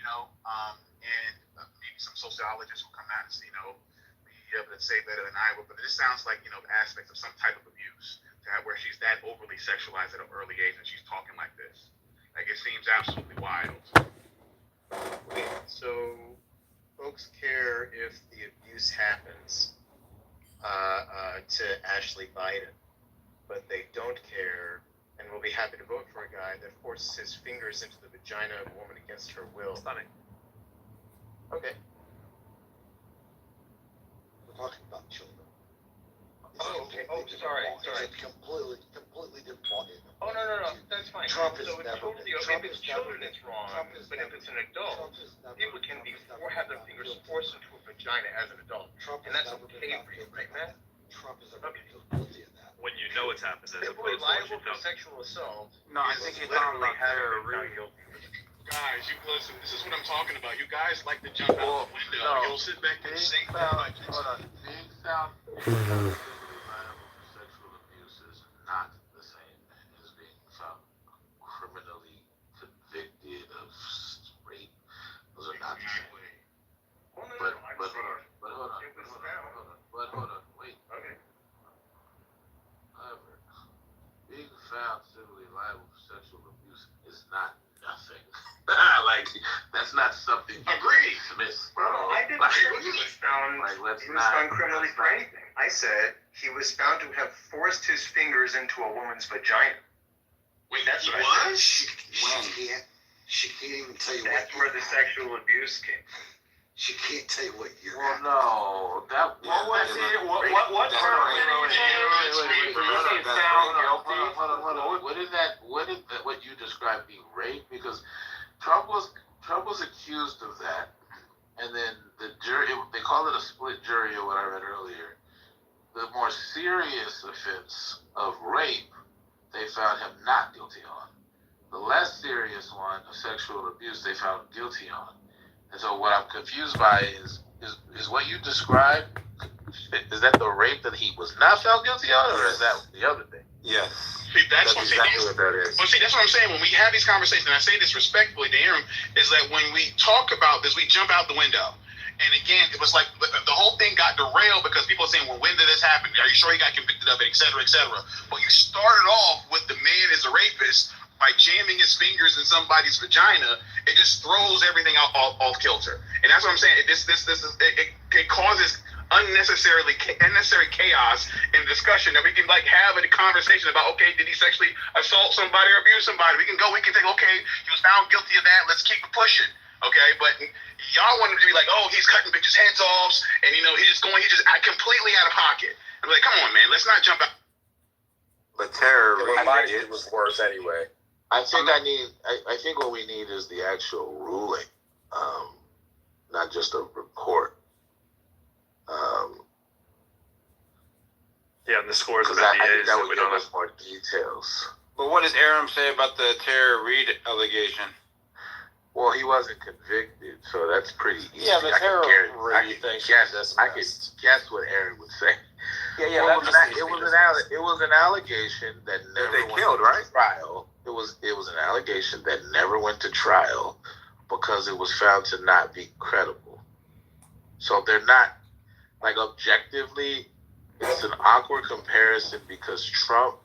and maybe some sociologists will come out and, be able to say better than I will. But this sounds like, aspects of some type of abuse, where she's that overly sexualized at an early age and she's talking like this. Like, it seems absolutely wild. Wait, so folks care if the abuse happens to Ashley Biden, but they don't care and will be happy to vote for a guy that forces his fingers into the vagina of a woman against her will. Stunning. Okay. We're talking about children. Oh, okay. Oh, sorry. It's completely different ballgame. Oh, no, that's fine. Trump is so it's never totally been- okay. Trump If it's is never children, been- it's wrong. Trump is But if never- it's an adult, Trump is never- people can Trump be is never or have their been fingers guilty. forced into a vagina as an adult. Trump And has that's never been okay found for you, guilty right, of Matt? that. Trump has never been guilty of that. When you know it's happened, as People opposed to liable what you for don't. sexual assault. No, I is think he's literally talking about having terror been found reading. guilty. Guys, you listen, this is what I'm talking about. You guys like to jump out the window. no. You'll sit back and say Hold on. Being found civilly liable for sexual abuse is not the same as being found criminally convicted of rape. Those are not the same. But hold on. Wait. Okay. However, being found civilly liable for sexual abuse is not nothing. Like, that's not something you Agreed. dismiss. Bro, I didn't say he was found. let's He was not. found criminally for anything. I said he was found to have forced his fingers into a woman's vagina. Wait, That's he what I was? She can't even tell you That's where the sexual abuse came. She can't tell you what year. Well, no. What was it? What term did he say? Hold on. What you described being rape? Because Trump was accused of that, and then the jury, they call it a split jury, or what I read earlier. The more serious offense of rape, they found him not guilty on. The less serious one of sexual abuse, they found guilty on. And so what I'm confused by is what you described, is that the rape that he was not found guilty on, or is that the other thing? Yes. See, that's exactly what that is. Well, see, that's what I'm saying. When we have these conversations, and I say this respectfully to Aaron, is that when we talk about this, we jump out the window. And again, it was like the whole thing got derailed because people are saying, well, when did this happen? Are you sure he got convicted of it, et cetera, et cetera? But you started off with the man is a rapist by jamming his fingers in somebody's vagina. It just throws everything off kilter. And that's what I'm saying. It causes unnecessary chaos in discussion that we can have a conversation about, okay, did he sexually assault somebody or abuse somebody? We can think, okay, he was found guilty of that. Let's keep it pushing. Okay, but y'all want him to be like, oh, he's cutting bitches' heads off, and he's just completely out of pocket. I'm like, come on, man, let's not jump out. But terror reading was worse anyway. I think what we need is the actual ruling, not just a report. Yeah, and the scores of I think NDAs that that would we give don't us have. more details. But what does Aram say about the Tara Reid allegation? Well, he wasn't convicted, so that's pretty easy. Yeah, the Tara Reid thing. I could guess what Aaron would say. Yeah, Well, it was an allegation that never they went killed, to right? trial. It was an allegation that never went to trial because it was found to not be credible. So they're not, objectively, it's an awkward comparison because Trump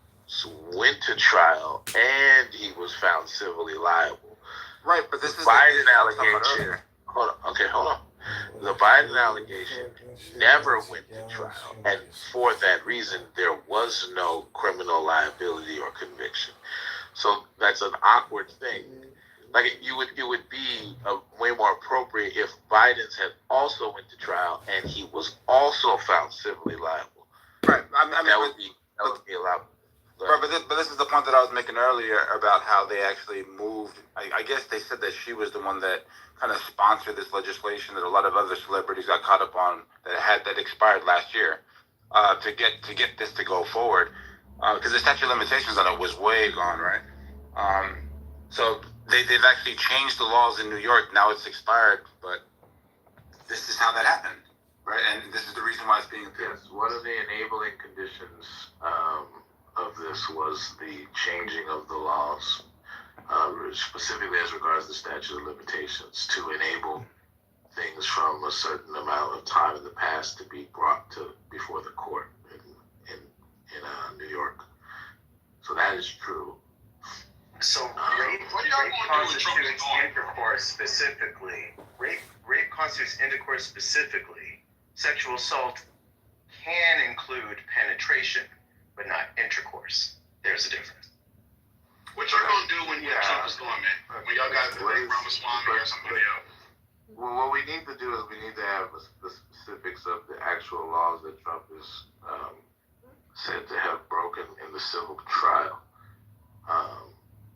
went to trial and he was found civilly liable. Right, but this is Biden allegation. Hold on. The Biden allegation never went to trial, and for that reason, there was no criminal liability or conviction. So that's an awkward thing. like it would be way more appropriate if Biden's had also went to trial and he was also found civilly liable. Right. I mean, that would be allowed. Right, but this is the point that I was making earlier about how they actually moved. I guess they said that she was the one that kind of sponsored this legislation that a lot of other celebrities got caught up on that expired last year to get this to go forward because the statute of limitations on it was way gone, right? So they've actually changed the laws in New York. Now it's expired, but this is how that happened, right? And this is the reason why it's being appealed. Yes, one of the enabling conditions of this was the changing of the laws, specifically as regards the statute of limitations, to enable things from a certain amount of time in the past to be brought to before the court in New York. So that is true. So rape constitutes intercourse specifically. Rape constitutes intercourse specifically. Sexual assault can include penetration, but not intercourse. There's a difference. What y'all gonna do when Trump is gone, man? When y'all got Ramaswamy or somebody else? Well, what we need to do is we need to have the specifics of the actual laws that Trump is said to have broken in the civil trial,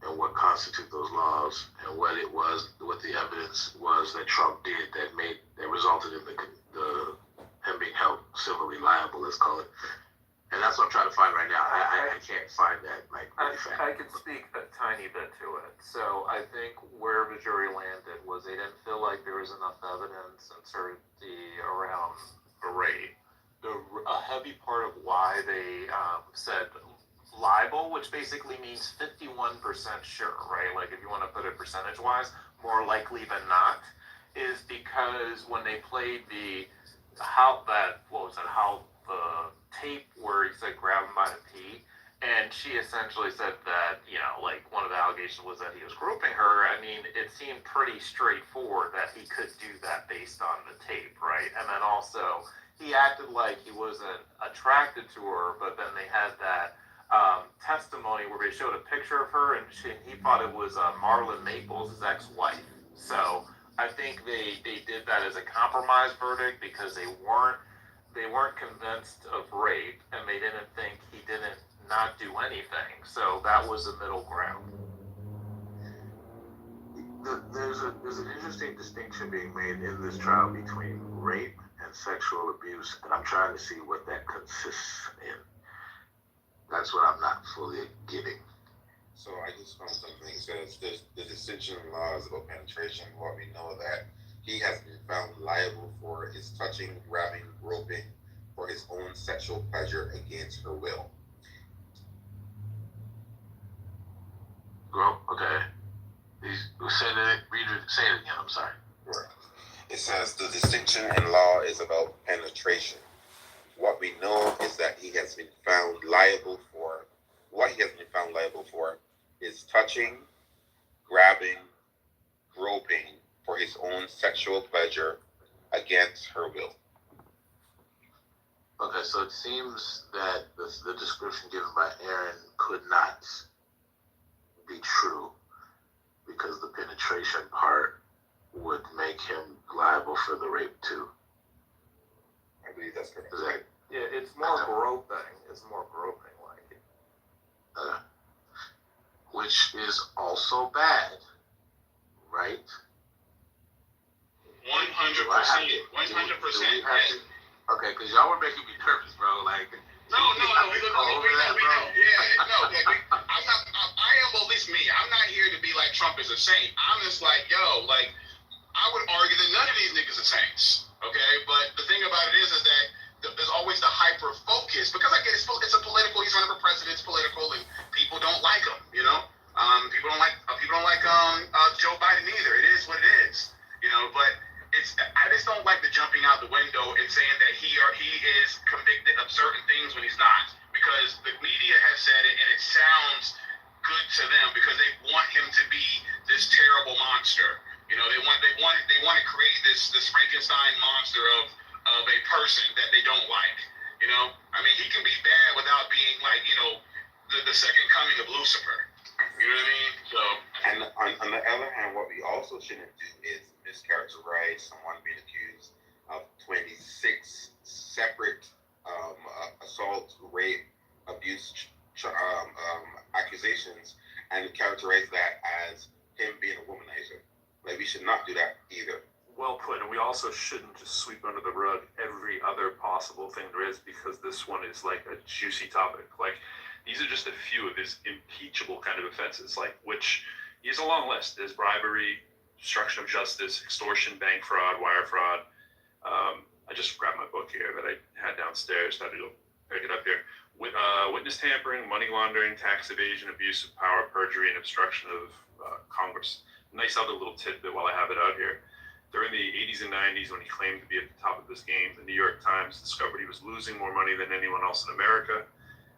and what constitute those laws, and what the evidence was that Trump did that resulted in the him being held civilly liable, let's call it. And that's what I'm trying to find right now. I can't find that really fast. I can speak a tiny bit to it. So I think where the jury landed was they didn't feel like there was enough evidence and certainty around a rape. A heavy part of why they said liable, which basically means 51% sure, right? Like if you want to put it percentage-wise, more likely than not, is because when they played the tape where he said grab him by the pee, and she essentially said that, like one of the allegations was that he was groping her. I mean, it seemed pretty straightforward that he could do that based on the tape, right? And then also, he acted like he wasn't attracted to her, but then they had that testimony where they showed a picture of her, and he thought it was Marlon Maples, his ex-wife. So I think they did that as a compromise verdict because they weren't convinced of rape, and they didn't think he didn't not do anything. So that was the middle ground. There's an interesting distinction being made in this trial between rape and sexual abuse, and I'm trying to see what that consists in. That's what I'm not fully getting. So I just found something that says the distinction in laws about penetration. What we know that he has been found liable for his touching, grabbing, groping for his own sexual pleasure against her will. Okay. Say it again. I'm sorry. Right. It says the distinction in law is about penetration. What we know is that he has been found liable for. What he has been found liable for is touching, grabbing, groping for his own sexual pleasure against her will. Okay, so it seems that the description given by Aaron could not be true because the penetration part would make him liable for the rape too. I believe that's correct. Yeah, it's more groping. It's more groping like it. Which is also bad, right? 100%. 100%. Okay, because y'all were making me nervous, bro. Like, no. We know. Yeah, no. I am, at least me. I'm not here to be like Trump is a saint. I'm just like, yo, like, I would argue that none of these niggas are saints. Okay, but the thing about it is that there's always the hyper focus because I get it's a political. He's running for president. It's political, and people don't like him. People don't like Joe Biden either. It is what it is. But I just don't like the jumping out the window and saying that he is convicted of certain things when he's not, because the media has said it and it sounds good to them because they want him to be this terrible monster. They want to create this Frankenstein monster of a person that they don't like. He can be bad without being like the second coming of Lucifer. You know what I mean? So And on the other hand, what we also shouldn't do is mischaracterize someone being accused of 26 separate assault, rape, abuse accusations and characterize that as him being a womanizer. Like, we should not do that either. Well put, and we also shouldn't just sweep under the rug every other possible thing there is, because this one is like a juicy topic. Like, these are just a few of his impeachable kind of offenses, like, which he has a long list. There's bribery, obstruction of justice, extortion, bank fraud, wire fraud. I just grabbed my book here that I had downstairs. Had to go pick it up here. Witness tampering, money laundering, tax evasion, abuse of power, perjury, and obstruction of Congress. Nice other little tidbit while I have it out here. During the 80s and 90s, when he claimed to be at the top of his game, the New York Times discovered he was losing more money than anyone else in America.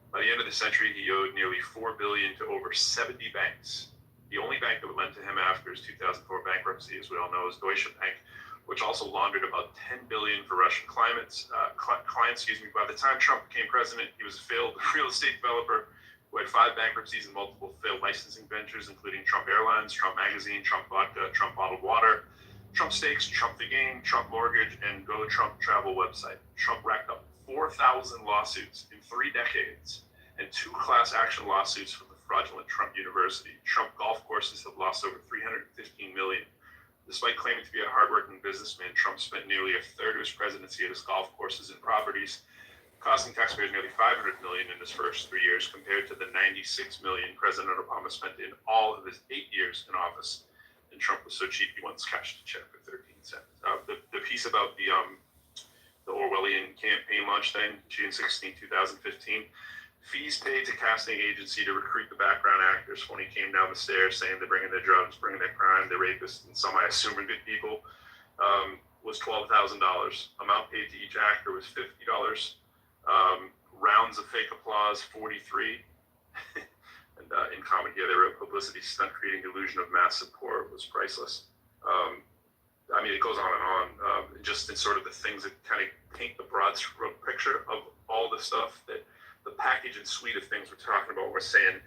By the end of the century, he owed nearly $4 billion to over 70 banks. The only bank that would lend to him after his 2004 bankruptcy, as we all know, is Deutsche Bank, which also laundered about $10 billion for Russian clients. By the time Trump became president, he was a failed real estate developer who had 5 bankruptcies and multiple failed licensing ventures, including Trump Airlines, Trump Magazine, Trump Vodka, Trump Bottled Water, Trump Steaks, Trump the Game, Trump Mortgage, and Go Trump Travel website. Trump racked up 4,000 lawsuits in 3 decades and 2 class action lawsuits for the fraudulent Trump University. Trump golf courses have lost over $315 million. Despite claiming to be a hardworking businessman, Trump spent nearly a third of his presidency at his golf courses and properties, costing taxpayers nearly $500 million in his first 3 years, compared to the $96 million President Obama spent in all of his 8 years in office. And Trump was so cheap he once cashed a check for 13 cents. The piece about the Orwellian campaign launch thing, June 16, 2015, fees paid to casting agency to recruit the background actors when he came down the stairs saying they're bringing their drugs, bringing their crime, their rapists, and some I assume are good people, was $12,000. Amount paid to each actor was $50. Rounds of fake applause, 43. And in comment here, they wrote publicity stunt creating illusion of mass support was priceless. I mean, it goes on and on. Just in sort of the things that kind of paint the broad stroke picture of all the stuff that the package and suite of things we're talking about. We're saying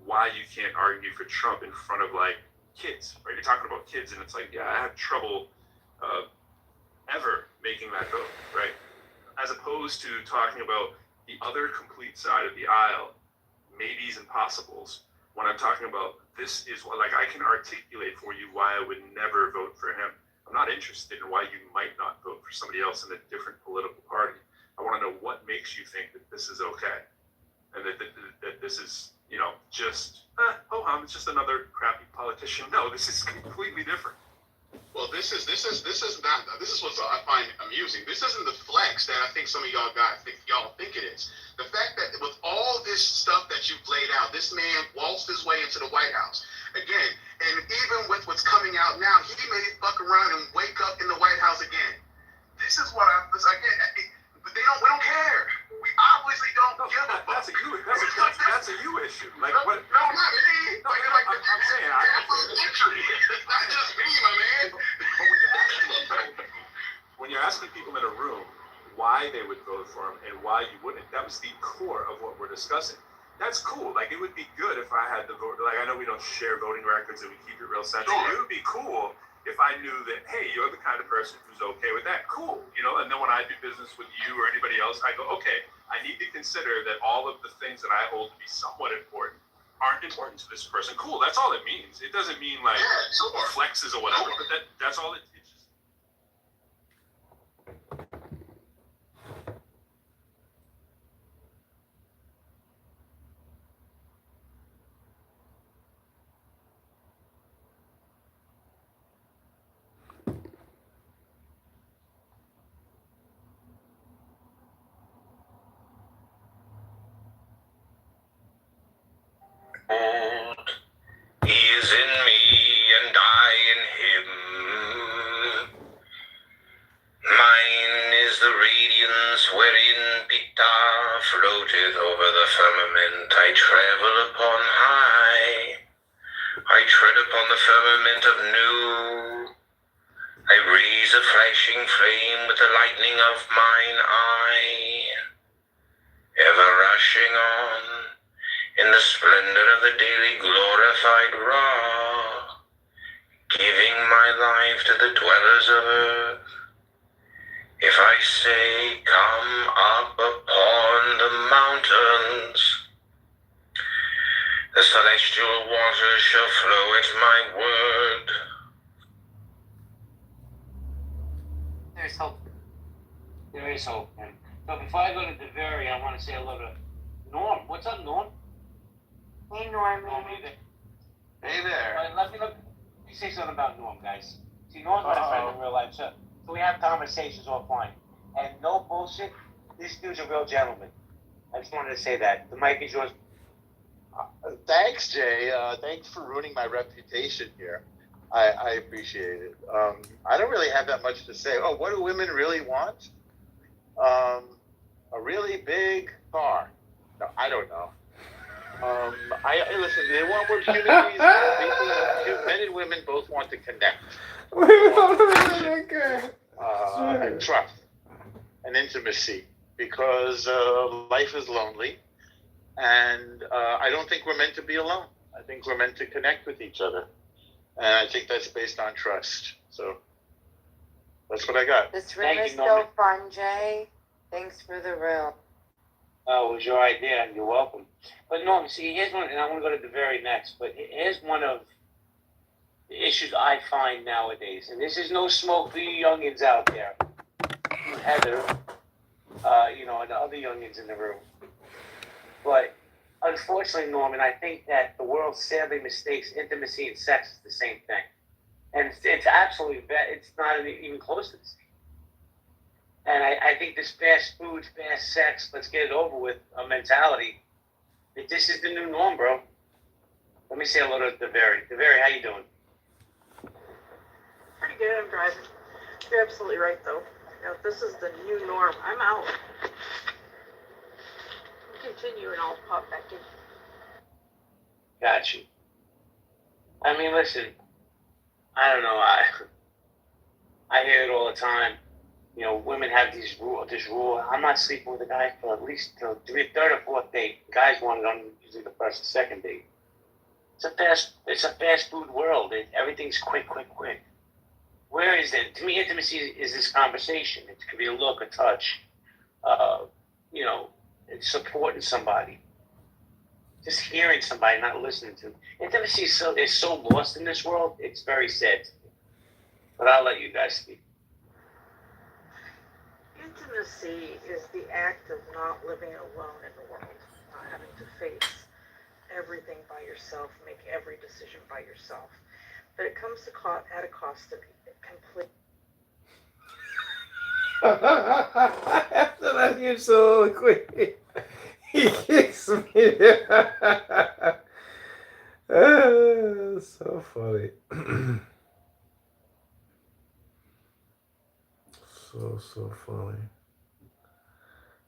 why you can't argue for Trump in front of like kids, right? You're talking about kids, and it's like, yeah, I have trouble ever making that vote, right? As opposed to talking about the other complete side of the aisle, maybes and possibles, when I'm talking about this is what, like, I can articulate for you why I would never vote for him. I'm not interested in why you might not vote for somebody else in a different political party. I want to know what makes you think that this is okay, and that this is, you know, just it's just another crappy politician. No, this is completely different. Well, this is what I find amusing. This isn't the flex that I think some of y'all think it is. The fact that with all this stuff that you've laid out, this man waltzed his way into the White House again, and even with what's coming out now, he may fuck around and wake up in the White House again. This is what but we don't care. We obviously don't give a fuck. That's a you issue. Like, what? No, not me. I'm saying, it's not just me, my man. When you're asking people in a room why they would vote for him and why you wouldn't, that was the core of what we're discussing. That's cool. Like, it would be good if I had to vote. Like, I know we don't share voting records and we keep it real sensitive. Sure. It would be cool if I knew that, hey, you're the kind of person who's okay with that. Cool. You know, and then when I do business with you or anybody else, I go, okay, I need to consider that all of the things that I hold to be somewhat important aren't important to this person. Cool. That's all it means. It doesn't mean like flexes or whatever, but that's all it teaches. He is in me and I in him. Mine is the radiance wherein Pita floated over the firmament. I travel upon high. I tread upon the firmament of new. I raise a flashing flame with the lightning of mine eye. Ever rushing on, in the splendor of the daily glorified raw, giving my life to the dwellers of earth. If I say, come up upon the mountains, the celestial waters shall flow at my word. There's hope. There is hope. And so before I go to DeVary, I want to say hello to Norm. What's up, Norm? Hey, Norm. Norm, you there? Hey there. Let me say something about Norm, guys. See, Norm's my friend in real life, so we have conversations offline. And no bullshit, this dude's a real gentleman. I just wanted to say that. The mic is yours. Thanks, Jay. Thanks for ruining my reputation here. I appreciate it. I don't really have that much to say. Oh, what do women really want? A really big car. No, I don't know. Listen, they want what human beings want. Men and women both want to connect. And trust and intimacy, because life is lonely, and I don't think we're meant to be alone. I think we're meant to connect with each other, and I think that's based on trust. So that's what I got. This room is so fun, Jay. Thanks for the room. Oh, it was your idea, and you're welcome. But Norm, see, here's one, and I want to go to the very next, but here's one of the issues I find nowadays, and this is no smoke for you youngins out there. Heather, and the other youngins in the room. But unfortunately, Norman, I think that the world sadly mistakes intimacy and sex as the same thing. And it's absolutely, it's not even close to the same. And I think this fast food, fast sex, let's get it over with mentality, this is the new norm, bro. Let me say hello to DeVary. DeVary, how you doing? Pretty good, I'm driving. You're absolutely right, though. If this is the new norm, I'm out. Continue and I'll pop back in. Got you. I mean, listen, I don't know. I hear it all the time. Women have this rule. I'm not sleeping with a guy for at least till the third or fourth date. Guys want it on usually the first or second date. It's a fast food world. Everything's quick. Where is it? To me, intimacy is this conversation. It could be a look, a touch, it's supporting somebody, just hearing somebody, not listening to them. Intimacy is so lost in this world. It's very sad. But I'll let you guys speak. Intimacy is the act of not living alone in the world, not having to face everything by yourself, make every decision by yourself. But it comes at a cost of complete. After that, you're so quick. He kicks me. So funny. So funny.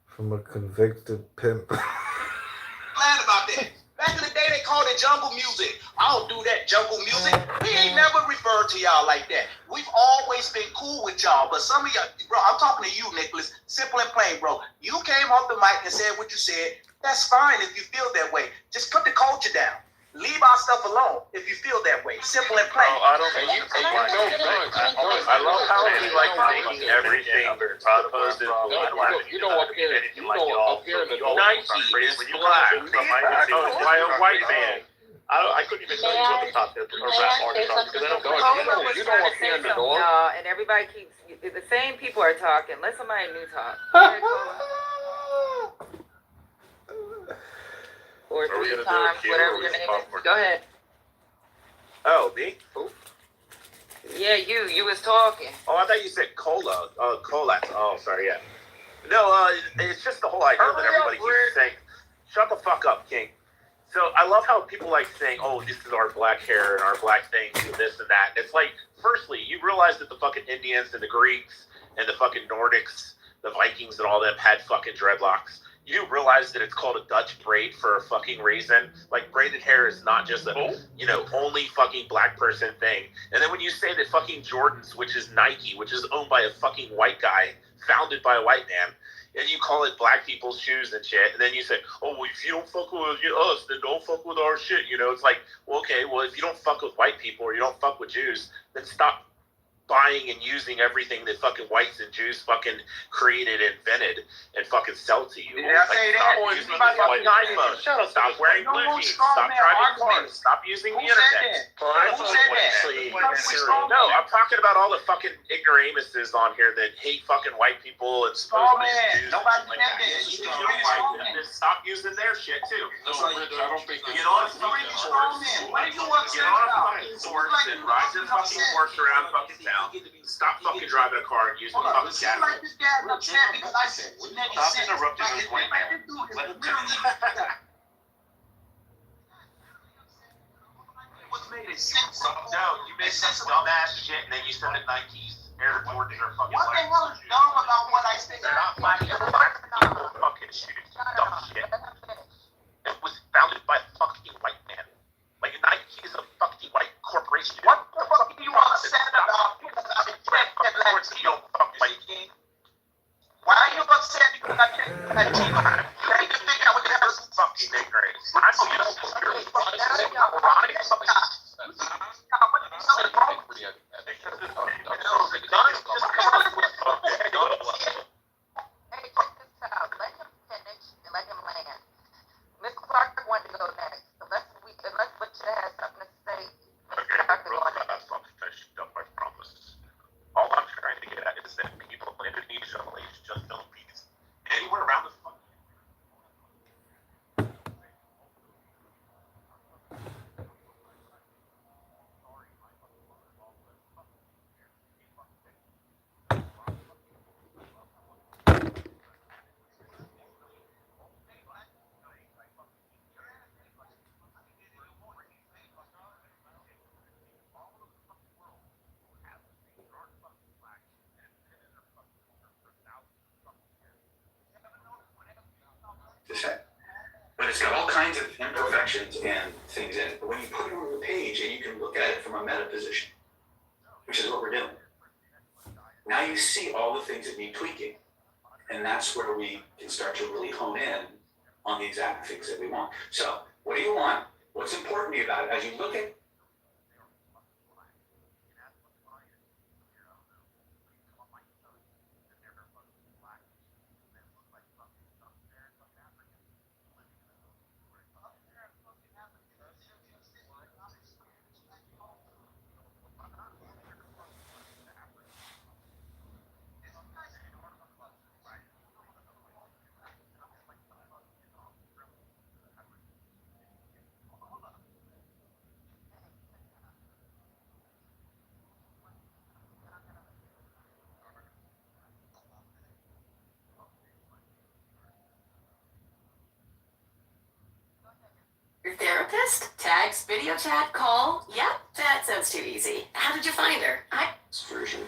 From a convicted pimp. Glad about that. Back in the day, they called it jungle music. I don't do that jungle music. We ain't never referred to y'all like that. We've always been cool with y'all, but some of y'all, bro, I'm talking to you, Nicholas. Simple and plain, bro. You came off the mic and said what you said. That's fine if you feel that way. Just put the culture down. Leave our stuff alone if you feel that way. Simple and plain. I love how he likes making everything supposed to be black. You know up here in the Nike is black. Why a white man? I couldn't even tell you what the top tip or rap artist are because I don't know. You know up here in the north. And everybody keeps the same people are talking. Let somebody new talk. Or three times, whatever your name is. Go ahead. Oh, me? Who? Yeah, you was talking. Oh, I thought you said cola. Cola. Oh, sorry, yeah. No, it's just the whole idea that everybody keeps saying, shut the fuck up, King. So I love how people like saying, oh, this is our black hair and our black thing, and this and that. It's like, firstly, you realize that the fucking Indians and the Greeks and the fucking Nordics, the Vikings and all them had fucking dreadlocks. You realize that it's called a Dutch braid for a fucking reason. Like, braided hair is not just a, only fucking black person thing. And then when you say that fucking Jordans, which is Nike, which is owned by a fucking white guy, founded by a white man, and you call it black people's shoes and shit, and then you say, oh, well, if you don't fuck with us, then don't fuck with our shit. You know, it's like, well, okay, well, if you don't fuck with white people or you don't fuck with Jews, then stop buying and using everything that fucking whites and Jews fucking created, invented, and fucking sell to you. Did I say that? Stop using the fucking iPhone. Stop wearing blue jeans. Stop driving cars. Stop using the internet. Who said that? No, I'm talking about all the fucking ignoramuses on here that hate fucking white people and supposedly Jews. Nobody like said that. Stop using their shit too. I don't think Get on a fucking horse. Get on a fucking horse and ride your fucking horse around fucking town. Stop fucking driving a car and using the fucking gas. Like this guy upset because I said Stop interrupting this white man. Let him No, you make some dumbass shit and then you send it Nike's Air Jordans or fucking what the hell is dumb about what I said? They're not black fucking shoes. Dumb shit. It was founded by a fucking white man. Like Nike is a fucking white corporation. What the fuck do you upset about? Because I said that you don't fuck white king. Why are you upset because I said that team? You think I would have some fucking ignorant. I'm Miss Clark wanted to go next. Unless Butcher has something to say. I promise. All I'm trying to get at is that people in Indonesia, Malaysia, Philippines, anywhere around the fucking But it's got all kinds of imperfections and things in it. But when you put it on the page and you can look at it from a meta position, which is what we're doing, now you see all the things that need tweaking. And that's where we can start to really hone in on the exact things that we want. So what do you want? What's important to you about it? As you look at Your therapist? Text, video chat, call? Yep, that sounds too easy. How did you find her? this version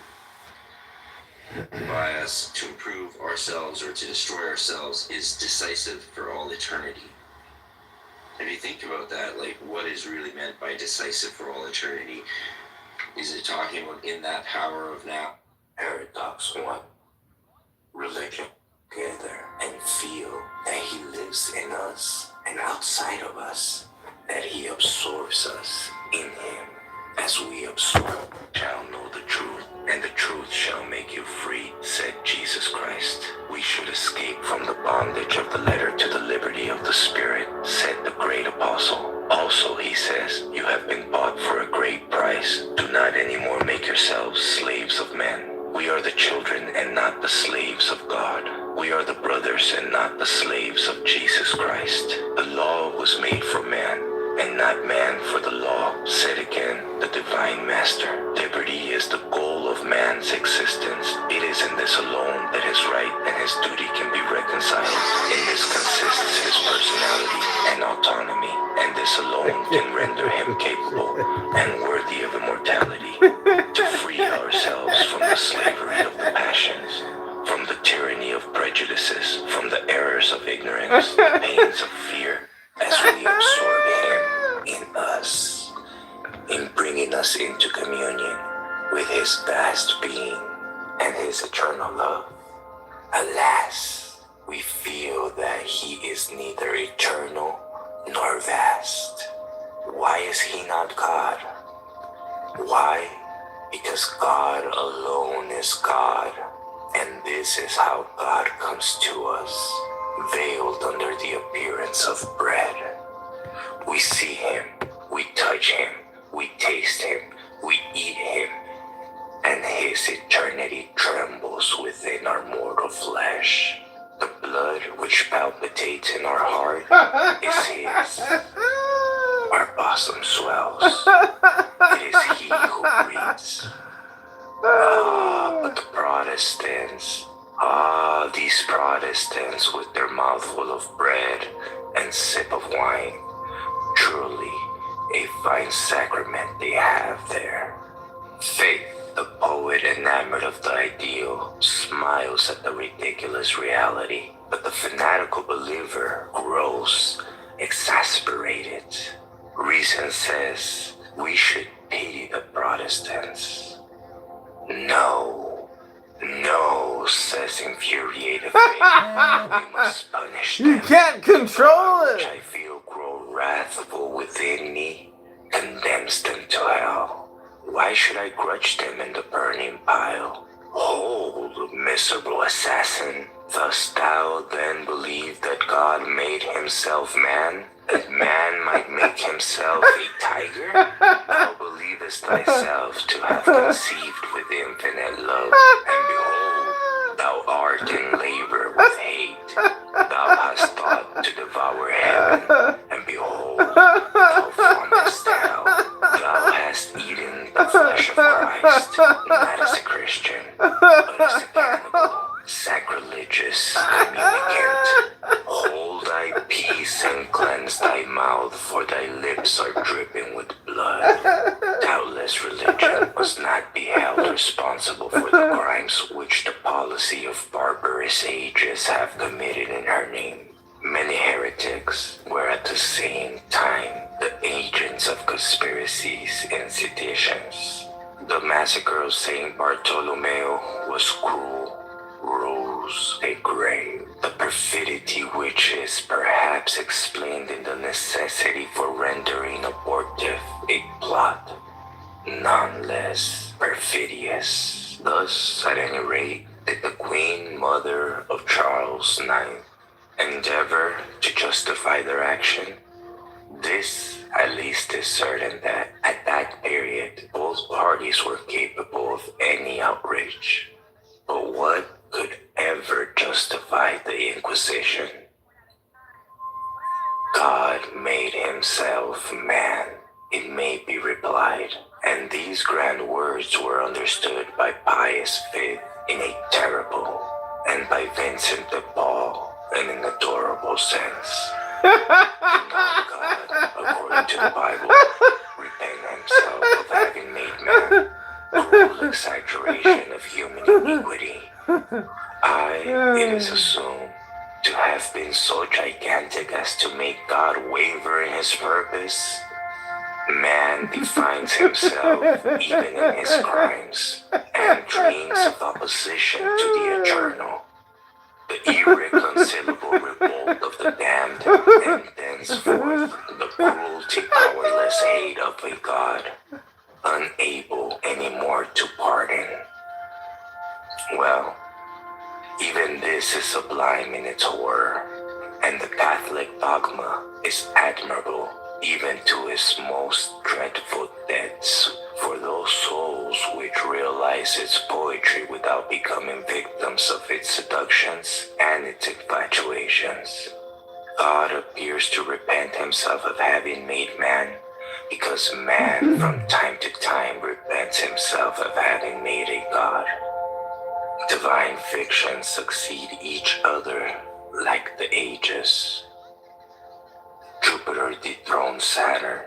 by us to improve ourselves or to destroy ourselves is decisive for all eternity. If you think about that, like what is really meant by decisive for all eternity? Is it talking about in that power of now? Paradox 1. Religion. Together and feel that he lives in us and outside of us, that he absorbs us in him as we absorb. Shall know the truth, and the truth shall make you free, said Jesus Christ. We should escape from the bondage of the letter to the liberty of the Spirit, said the great apostle. Also, he says, you have been bought for a great price. Do not anymore make yourselves slaves of men. We are the children and not the slaves of God. We are the brothers and not the slaves of Jesus Christ. The law was made for man, and not man for the law, said again the divine master. Liberty is the goal of man's existence. It is in this alone that his right and his duty can be reconciled. In this consists his personality and autonomy, and this alone can render him capable and worthy of immortality, to free ourselves from the slavery of the passions, from the tyranny of prejudices, from the errors of ignorance, the pains of fear, as we absorb him in us, in bringing us into communion with his vast being and his eternal love. Alas, we feel that he is neither eternal nor vast. Why is he not God? Why? Because God alone is God, and this is how God comes to us, veiled under the appearance of bread. We see him, we touch him, we taste him, we eat him, and his eternity trembles within our mortal flesh. The blood which palpitates in our heart is his. Our bosom swells. It is he who breathes. But the Protestants, these Protestants with their mouthful of bread and sip of wine, truly a fine sacrament they have there. Faith, the poet enamored of the ideal, smiles at the ridiculous reality, but the fanatical believer grows exasperated. Reason says we should pity the Protestants. No, says infuriated faith. We must punish them. You can't control Which it. I feel grow wrathful within me, condemns them to hell. Why should I grudge them in the burning pile? Hold, miserable assassin, dost thou then believe that God made himself man, that man might make himself a tiger? Thou believest thyself to have conceived with infinite love, and behold, thou art in labor with hate. Thou hast thought to devour heaven, and behold, thou formest hell. Thou hast eaten the flesh of Christ, not as a Christian, but as a cannibal, sacrilegious communicant. Hold thy peace and cleanse thy mouth, for thy lips are dripping with blood. Doubtless religion must not be held responsible for the crimes which the policy of barbarous ages have committed in her name. Many heretics were at the same time the agents of conspiracies and seditions. The massacre of Saint Bartolomeo was cruel. Rose a grave. The perfidy which is perhaps explained in the necessity for rendering abortive a plot, none less perfidious. Thus, at any rate, did the Queen Mother of Charles IX endeavor to justify their action. This, at least, is certain that at that period, both parties were capable of any outrage. But what could ever justify the Inquisition? God made himself man, it may be replied, and these grand words were understood by pious faith in a terrible, and by Vincent de Paul in an adorable sense. God, according to the Bible, repent himself of having made man, cruel exaggeration of human iniquity. It is assumed to have been so gigantic as to make God waver in his purpose. Man defines himself even in his crimes, and dreams of opposition to the eternal. The irreconcilable revolt of the damned, and thenceforth the cruelty, powerless hate of a God, unable anymore to pardon. Well, even this is sublime in its horror, and the Catholic dogma is admirable even to its most dreadful depths for those souls which realize its poetry without becoming victims of its seductions and its infatuations. God appears to repent himself of having made man, because man from time to time repents himself of having made a God. Divine fictions succeed each other like the ages. Jupiter dethroned Saturn,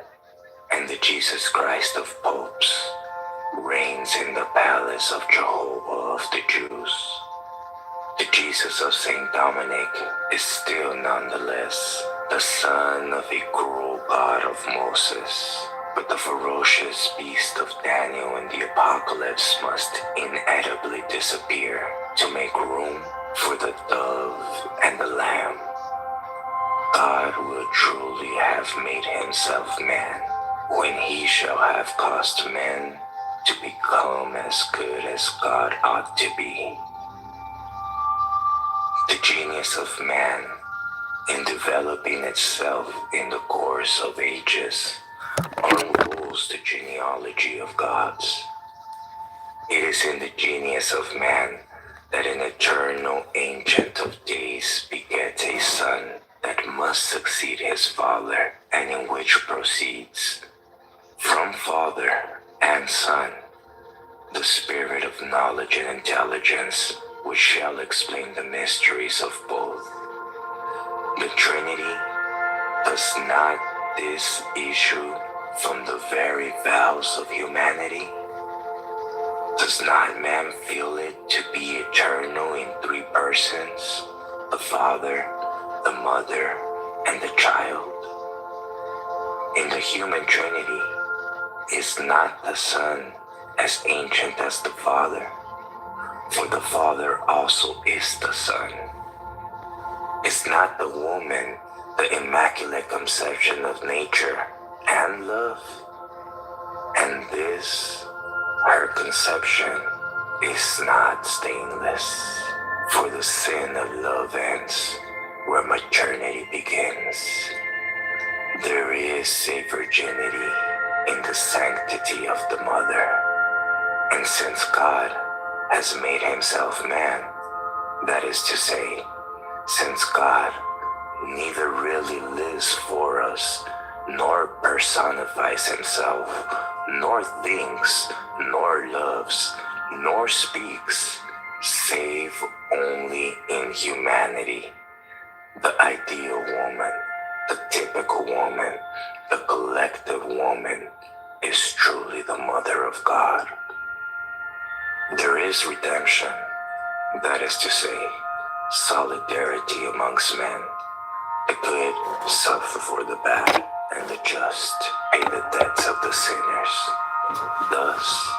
and the Jesus Christ of popes reigns in the palace of Jehovah of the Jews. The Jesus of Saint Dominic is still nonetheless the son of a cruel God of Moses, but the ferocious beast of Daniel in the Apocalypse must inevitably disappear to make room For the dove and the lamb, God will truly have made himself man, when he shall have caused men to become as good as God ought to be. The genius of man, in developing itself in the course of ages, unrolls the genealogy of gods. It is in the genius of man that an eternal ancient of days begets a son that must succeed his father, and in which proceeds from father and son the spirit of knowledge and intelligence, which shall explain the mysteries of both. The Trinity, does not this issue from the very vows of humanity? Does not man feel it to be eternal in three persons, the Father, the Mother, and the Child? In the human Trinity, is not the Son as ancient as the Father? For the Father also is the Son. Is not the woman the immaculate conception of nature and love? And this, her conception, is not stainless, for the sin of love ends where maternity begins. There is a virginity in the sanctity of the mother, and since God has made himself man, that is to say, since God neither really lives for us, nor personifies himself, nor thinks, nor loves, nor speaks, save only in humanity, the ideal woman, the typical woman, the collective woman, is truly the mother of God. There is redemption, that is to say, solidarity amongst men. The good suffer for the bad, and the just pay the debts of the sinners. Thus,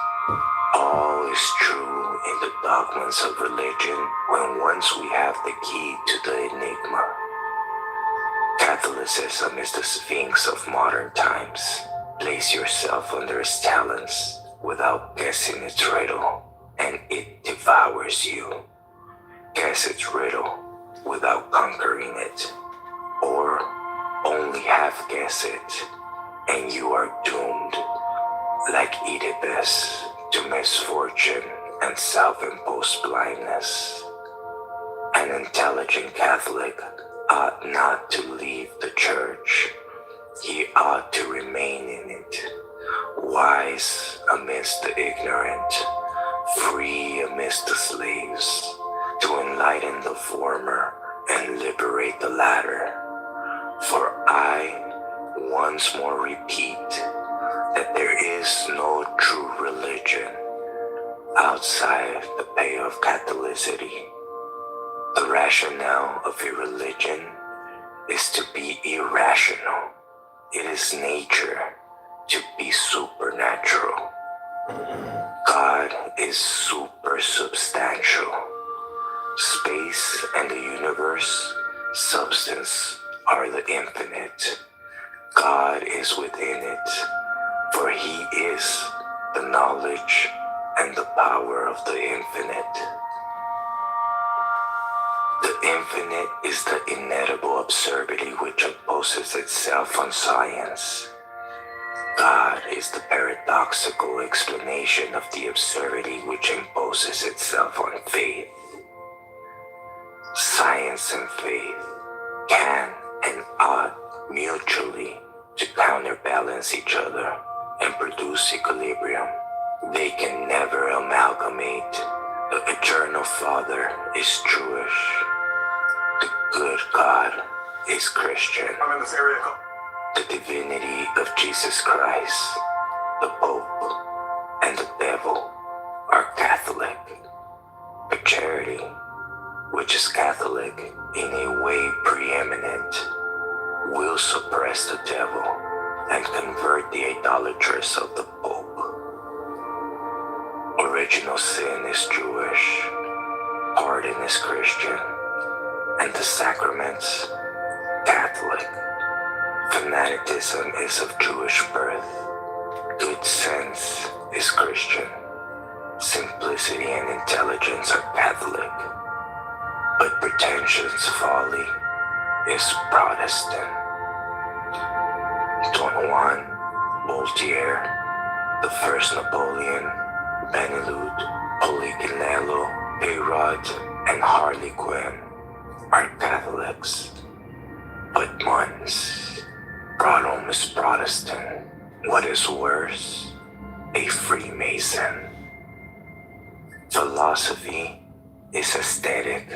all is true in the dogmas of religion when once we have the key to the enigma. Catholicism is the sphinx of modern times. Place yourself under its talons without guessing its riddle, and it devours you. Guess its riddle without conquering it, or only half guess it, and you are doomed, like Oedipus, to misfortune and self-imposed blindness. An intelligent Catholic ought not to leave the church. He ought to remain in it, wise amidst the ignorant, free amidst the slaves, to enlighten the former and liberate the latter. For I once more repeat that there is no true religion outside the pale of Catholicity. The rationale of a religion is to be irrational. It is nature to be supernatural. God is supersubstantial. Space and the universe, substance, are the infinite. God is within it, for he is the knowledge and the power of the infinite. The infinite is the inedible absurdity which opposes itself on science. God is the paradoxical explanation of the absurdity which imposes itself on faith. Science and faith can and ought mutually to counterbalance each other and produce equilibrium. They can never amalgamate. The eternal Father is Jewish. The good God is Christian. I'm in this area. The divinity of Jesus Christ, the Pope, and the devil are Catholic. But charity, which is Catholic in a way preeminent, will suppress the devil and convert the idolatrous of the Pope. Original sin is Jewish. pardon is Christian, and the sacraments, Catholic. Fanaticism is of Jewish birth. Good sense is Christian. Simplicity and intelligence are Catholic. But pretentious folly is Protestant. Don Juan, Voltaire, the first Napoleon, Benelud, Poliganello, Peyrod, and Harlequin are Catholics. But Mons, Brougham is Protestant. What is worse, a Freemason. Philosophy is aesthetic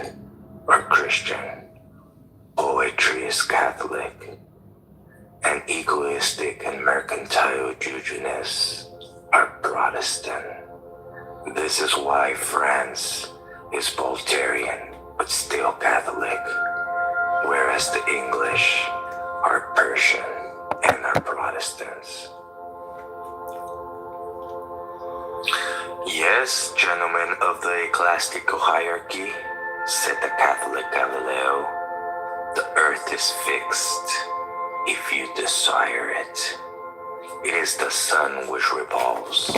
or Christian. Poetry is Catholic. And egoistic and mercantile Jews are Protestant. This is why France is Voltairean but still Catholic, whereas the English are Persian and are Protestants. Yes, gentlemen of the ecclesiastical hierarchy, said the Catholic Galileo, the earth is fixed if you desire it. It is the sun which revolves.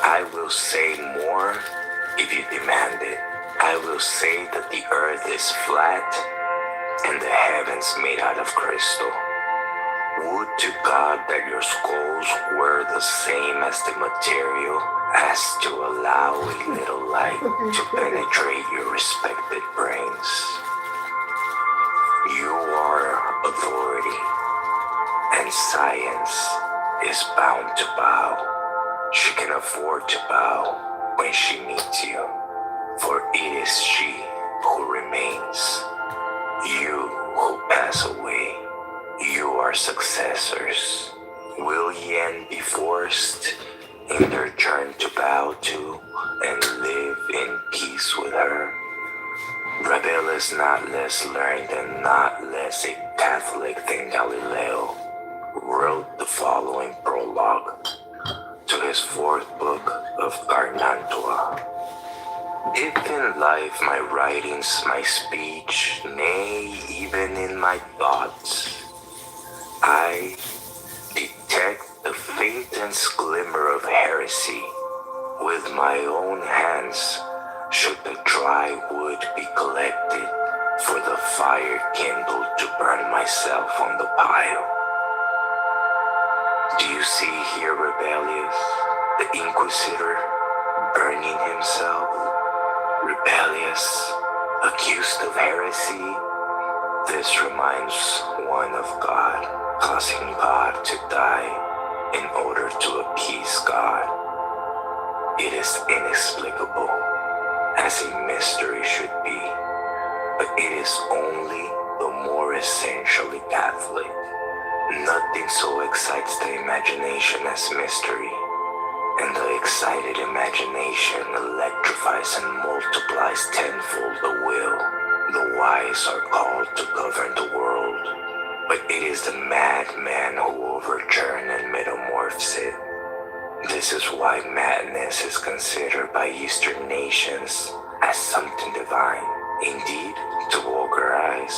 I will say more if you demand it. I will say that the earth is flat and the heavens made out of crystal. Would to God that your skulls were the same as the material as to allow a little light to penetrate your respected brains. You are authority, and science is bound to bow. She can afford to bow when she meets you, for it is she who remains. You who pass away, you are successors. Will yen be forced in their turn to bow to and live in peace with her? Rebel is not less learned and not less a Catholic than Galileo wrote the following prologue to his fourth book of Gargantua. If in life my writings, my speech, nay, even in my thoughts, I detect the faintest glimmer of heresy, with my own hands should the dry wood be collected for the fire kindled to burn myself on the pile. Do you see here Rebellious, the Inquisitor, burning himself? Rebellious, accused of heresy? This reminds one of God, causing God to die in order to appease God. It is inexplicable, as a mystery should be, but it is only the more essentially Catholic. Nothing so excites the imagination as mystery, and the excited imagination electrifies and multiplies tenfold the will. The wise are called to govern the world, but it is the madman who overturn and metamorphs it. This is why madness is considered by Eastern nations as something divine. Indeed, to vulgar eyes,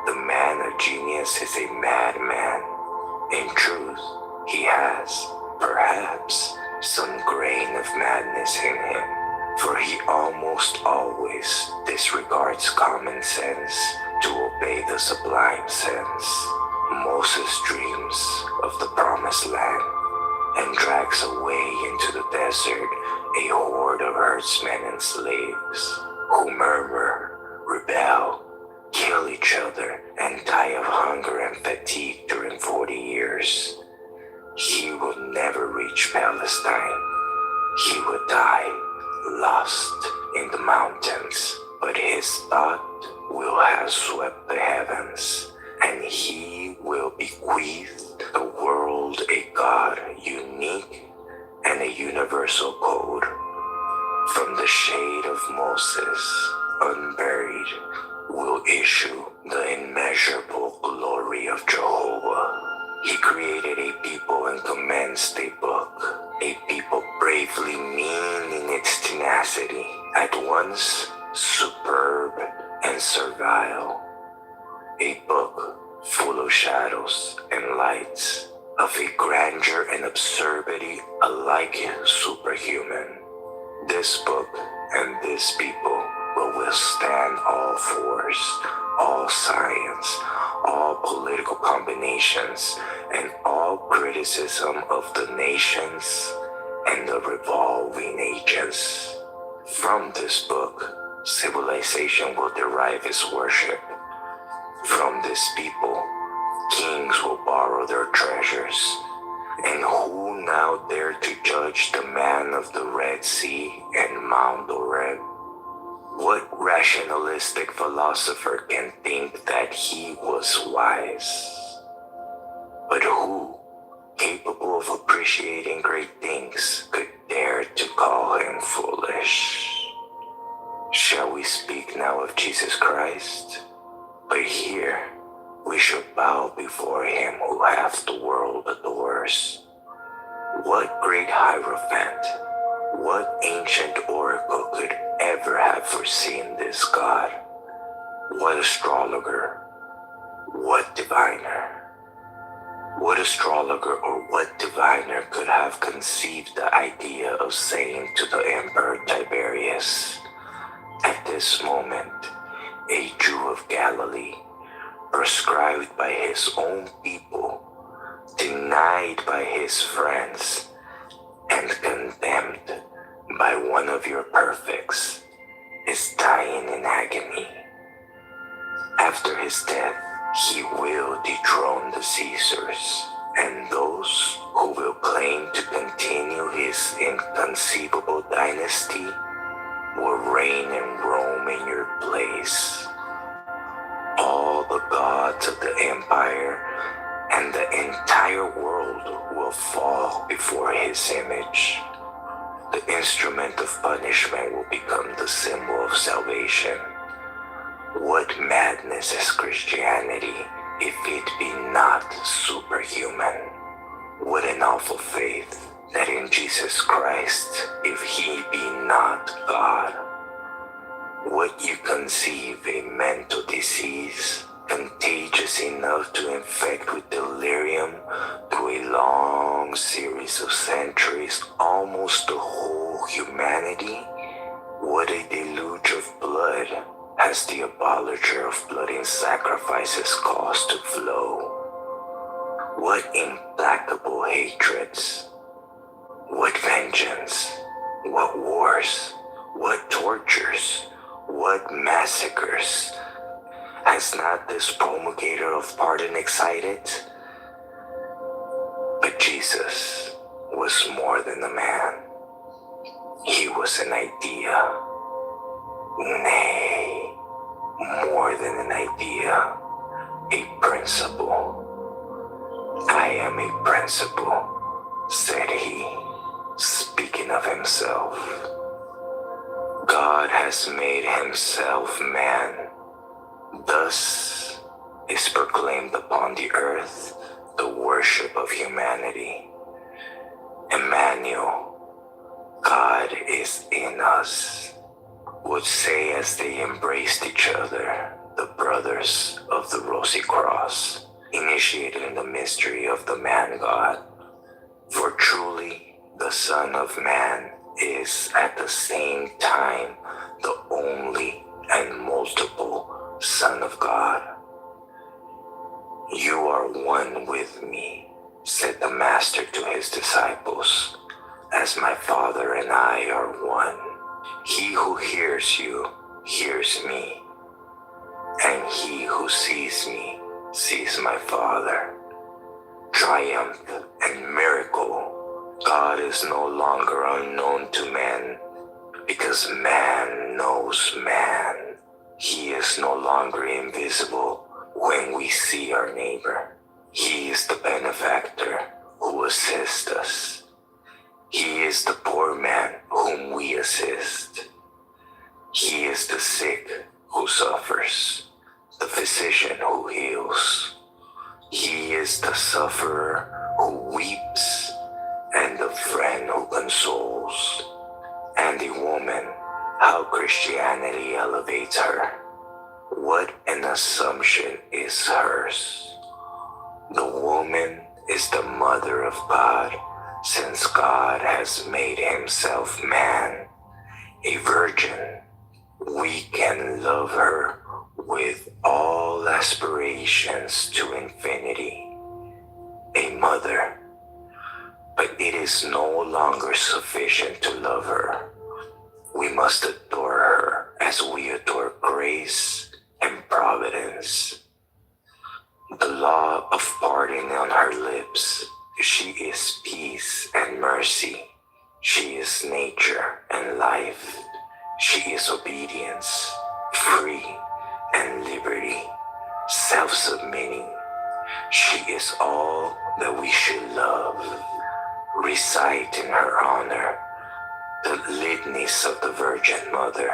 the man of genius is a madman. In truth, he has, perhaps, some grain of madness in him, for he almost always disregards common sense to obey the sublime sense. Moses dreams of the promised land and drags away into the desert a horde of herdsmen and slaves who murmur, rebel, kill each other, and die of hunger and fatigue during 40 years. He would never reach Palestine. He would die lost in the mountains, but his thought will have swept the heavens, and he will bequeath the world a God unique and a universal code. From the shade of Moses, unburied, will issue the immeasurable glory of Jehovah. He created a people and commenced a book, a people bravely mean in its tenacity, at once superb and servile, a book full of shadows and lights, of a grandeur and absurdity alike superhuman. This book and this people will withstand all force, all science, all political combinations, and all criticism of the nations and the revolving ages. From this book, civilization will derive its worship. From this people, kings will borrow their treasures. And who now dare to judge the man of the Red Sea and Mount Oreb? What rationalistic philosopher can think that he was wise? But who, capable of appreciating great things, could dare to call him foolish? Shall we speak now of Jesus Christ? But here we should bow before him who half the world adores. What great hierophant, what ancient oracle could ever have foreseen this God? What astrologer, what diviner? What astrologer or what diviner could have conceived the idea of saying to the Emperor Tiberius, at this moment, a Jew of Galilee, proscribed by his own people, denied by his friends, and condemned by one of your perfects, is dying in agony. After his death, he will dethrone the Caesars, and those who will claim to continue his inconceivable dynasty will reign in Rome in your place. All the gods of the empire and the entire world will fall before his image. The instrument of punishment will become the symbol of salvation. What madness is Christianity if it be not superhuman? What an awful faith that in Jesus Christ, if he be not God. Would you conceive a mental disease contagious enough to infect with delirium through a long series of centuries almost the whole humanity? What a deluge of blood has the abolisher of bloody sacrifices caused to flow? What implacable hatreds, what vengeance, what wars, what tortures, what massacres has not this promulgator of pardon excited? But Jesus was more than a man. He was an idea. Nay, more than an idea, a principle. I am a principle, said he, speaking of himself. God has made himself man. Thus is proclaimed upon the earth the worship of humanity. Emmanuel, God is in us, would say as they embraced each other, the brothers of the Rosy Cross, initiated in the mystery of the man-God. For truly the Son of Man is at the same time the only and multiple Son of God. You are one with me, said the Master to his disciples, as my Father and I are one. He who hears you hears me, and he who sees me sees my Father. Triumph and miracle, God is no longer unknown to men, because man knows man. He is no longer invisible when we see our neighbor. He is the benefactor who assists us. He is the poor man whom we assist. He is the sick who suffers, the physician who heals. He is the sufferer who weeps, and the friend who consoles, and the woman how Christianity elevates her. What an assumption is hers. The woman is the mother of God, since God has made himself man, a virgin. We can love her with all aspirations to infinity, a mother. But it is no longer sufficient to love her. We must adore her as we adore grace and providence. The law of pardon on her lips, she is peace and mercy. She is nature and life. She is obedience, free and liberty, self-submitting. She is all that we should love. Recite in her honor the litanies of the Virgin Mother.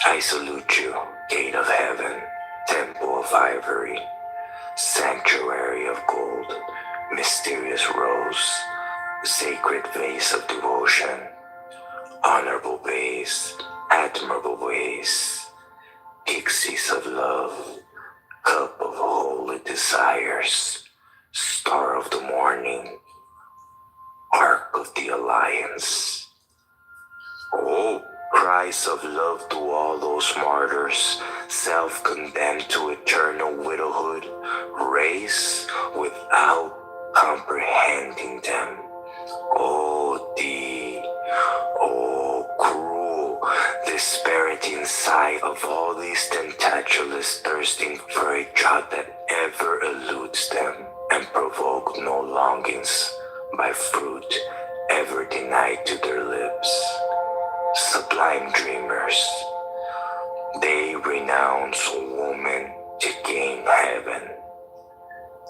I salute you, gate of heaven, temple of ivory, sanctuary of gold, mysterious rose, sacred vase of devotion, honorable vase, admirable vase, pixies of love, cup of holy desires, star of the morning, ark of the alliance. Oh, cries of love to all those martyrs, self-condemned to eternal widowhood, raised without comprehending them. Oh, thee, oh, cruel disparity in sight of all these tentacula's thirsting for a draught that ever eludes them and provoke no longings by fruit ever denied to their lips. Sublime dreamers, they renounce woman to gain heaven,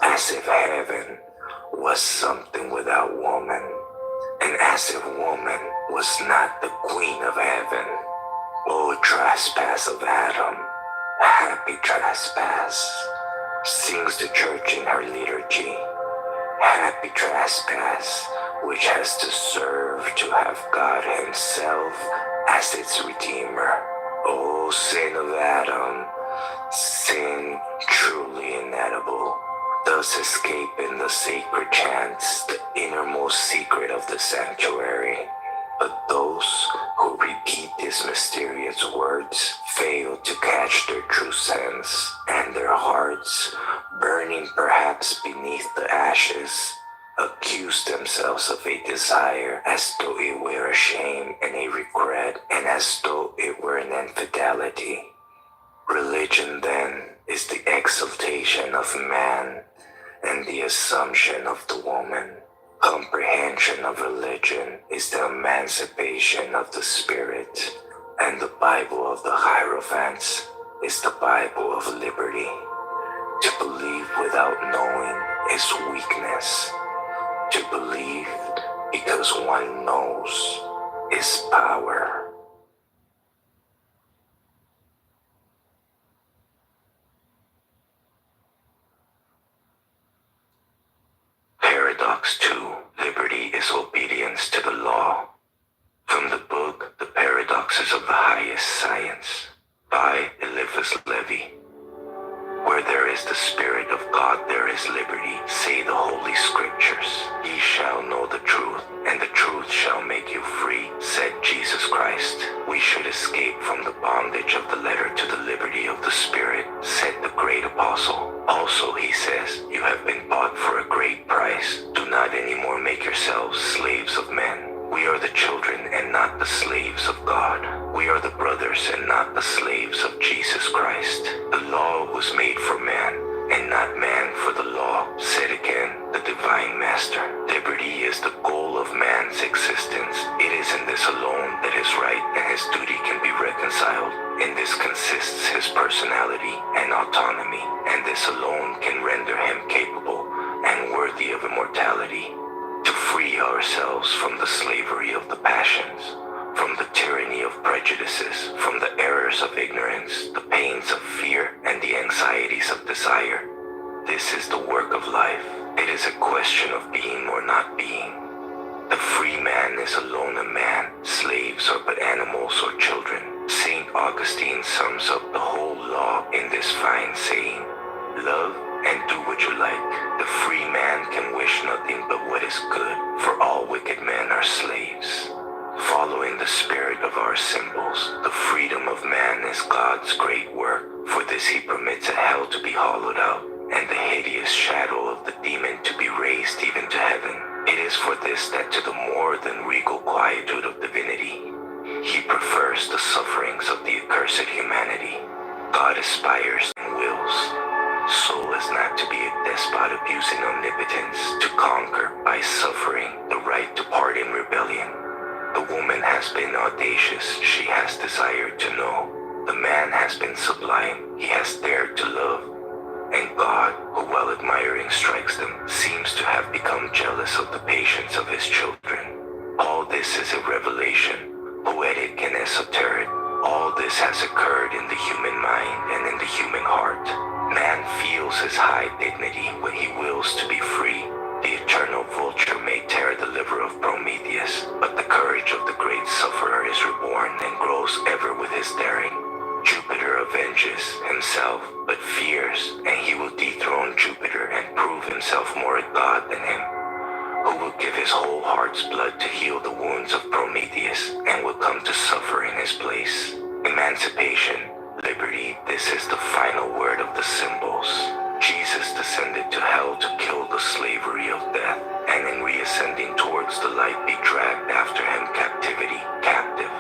as if heaven was something without woman, and as if woman was not the queen of heaven. O trespass of Adam, happy trespass, sings the church in her liturgy. Happy trespass, which has to serve to have God himself as its redeemer. O sin of Adam, sin truly inedible, thus escape in the sacred chants the innermost secret of the sanctuary. But those who repeat these mysterious words fail to catch their true sense, and their hearts, burning perhaps beneath the ashes, accuse themselves of a desire as though it were a shame and a regret, and as though it were an infidelity. Religion, then, is the exaltation of man and the assumption of the woman. Comprehension of religion is the emancipation of the spirit, and the Bible of the Hierophants is the Bible of liberty. To believe without knowing is weakness. To believe because one knows is power. Paradox 2. Liberty is obedience to the law. From the book The Paradoxes of the Highest Science by Eliphas Levi. Where there is the Spirit of God, there is liberty, say the Holy Scriptures. Ye shall know the truth, and the truth shall make you free, said Jesus Christ. We should escape from the bondage of the letter to the liberty of the Spirit, said the great apostle. Also, he says, you have been bought for a great price. Do not anymore make yourselves slaves of men. We are the children and not the slaves of God. We are the brothers and not the slaves of Jesus Christ. The law was made for man, and not man for the law, said again the divine master. Liberty is the goal of man's existence. It is in this alone that his right and his duty can be reconciled. In this consists his personality and autonomy, and this alone can render him capable and worthy of immortality. To free ourselves from the slavery of the passions, from the tyranny of prejudices, from the errors of ignorance, the pains of fear, and the anxieties of desire. This is the work of life. It is a question of being or not being. The free man is alone a man, slaves are but animals or children. St. Augustine sums up the whole law in this fine saying, love and do what you like. The free man can wish nothing but what is good, for all wicked men are slaves. Following the spirit of our symbols, the freedom of man is God's great work. For this he permits a hell to be hollowed out, and the hideous shadow of the demon to be raised even to heaven. It is for this that to the more than regal quietude of divinity, he prefers the sufferings of the accursed humanity. God aspires and wills, so as not to be a despot abusing omnipotence, to conquer by suffering the right to part in rebellion. The woman has been audacious, she has desired to know. The man has been sublime, he has dared to love. And God, who while admiring strikes them, seems to have become jealous of the patience of his children. All this is a revelation, poetic and esoteric. All this has occurred in the human mind and in the human heart. Man feels his high dignity when he wills to be free. The eternal vulture may tear the liver of Prometheus, but the courage of the great sufferer is reborn and grows ever with his daring. Jupiter avenges himself, but fears, and he will dethrone Jupiter and prove himself more a god than him, who will give his whole heart's blood to heal the wounds of Prometheus, and will come to suffer in his place. Emancipation, liberty, this is the final word of the symbols. Jesus descended to hell to kill the slavery of death, and in reascending towards the light be dragged after him captivity, captive.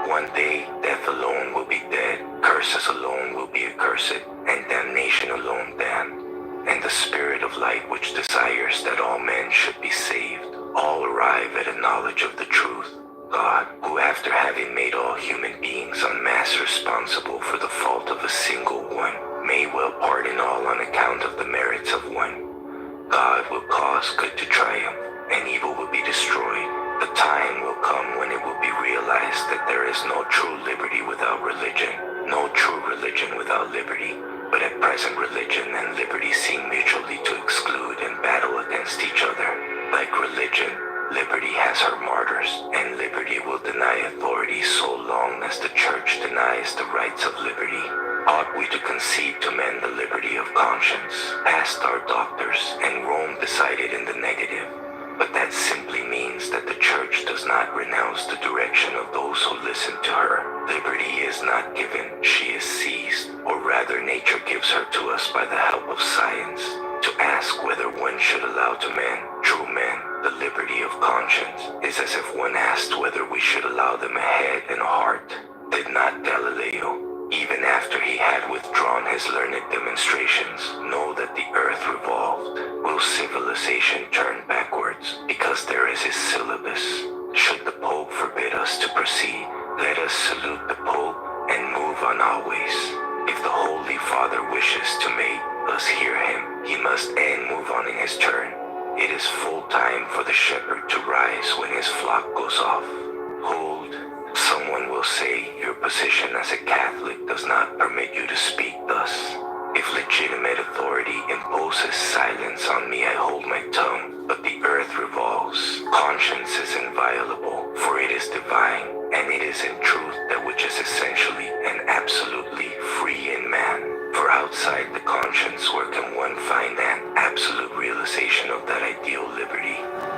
One day, death alone will be dead, curses alone will be accursed, and damnation alone damned. And the spirit of light which desires that all men should be saved, all arrive at a knowledge of the truth. God, who after having made all human beings en masse responsible for the fault of a single one, may well pardon all on account of the merits of one. God will cause good to triumph, and evil will be destroyed. The time will come when it will be realized that there is no true liberty without religion, no true religion without liberty, but at present religion and liberty seem mutually to exclude and battle against each other. Like religion, liberty has her martyrs, and liberty will deny authority so long as the church denies the rights of liberty. Ought we to concede to men the liberty of conscience? Asked our doctors, and Rome decided in the negative. But that simply means that the church does not renounce the direction of those who listen to her. Liberty is not given, she is seized, or rather nature gives her to us by the help of science. To ask whether one should allow to men, true men, the liberty of conscience, is as if one asked whether we should allow them a head and a heart. Did not Galileo, even after he had withdrawn his learned demonstrations, know that the earth revolved? Will civilization turn backwards because there is his syllabus? Should the Pope forbid us to proceed, let us salute the Pope and move on always. If the Holy Father wishes to make us hear him, he must and move on in his turn. It is full time for the shepherd to rise when his flock goes off. Hold, someone will say your position as a Catholic does not permit you to speak thus. If legitimate authority imposes silence on me, I hold my tongue, but the earth revolves. Conscience is inviolable, for it is divine, and it is in truth that which is essentially and absolutely free in man. For outside the conscience, where can one find an absolute realization of that ideal liberty?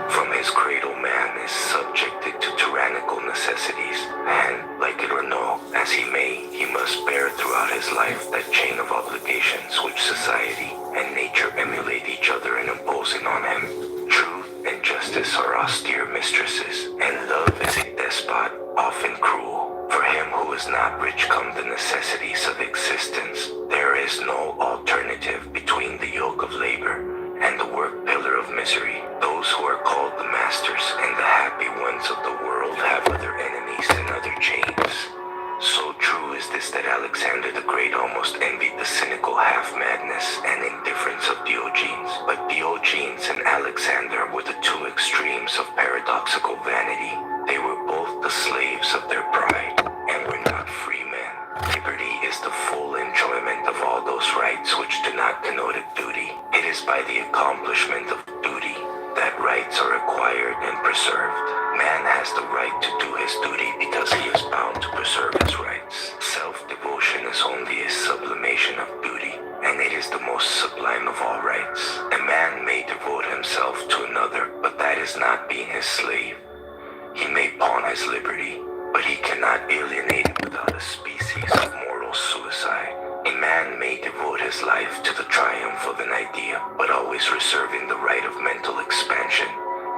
From his cradle, man is subjected to tyrannical necessities, and, like it or no, as he may, he must bear throughout his life that chain of obligations which society and nature emulate each other in imposing on him. Truth and justice are austere mistresses, and love is a despot, often cruel. For him who is not rich come the necessities of existence. There is no alternative between the yoke of labor and the work pillar of misery. Those who are called the masters and the happy ones of the world have other enemies and other chains. So true is this that Alexander the Great almost envied the cynical half-madness and indifference of Diogenes. But Diogenes and Alexander were the two extremes of paradoxical vanity. They were both the slaves of their pride, and were not free men. Liberty is the full enjoyment of all those rights which do not connote a duty. It is by the accomplishment of duty that rights are acquired and preserved. Man has the right to do his duty because he is bound to preserve his rights. Self-devotion is only a sublimation of duty, and it is the most sublime of all rights. A man may devote himself to another, but that is not being his slave. He may pawn his liberty, but he cannot alienate it without a species of moral suicide. A man may devote his life to the triumph of an idea, but always reserving the right of mental expansion,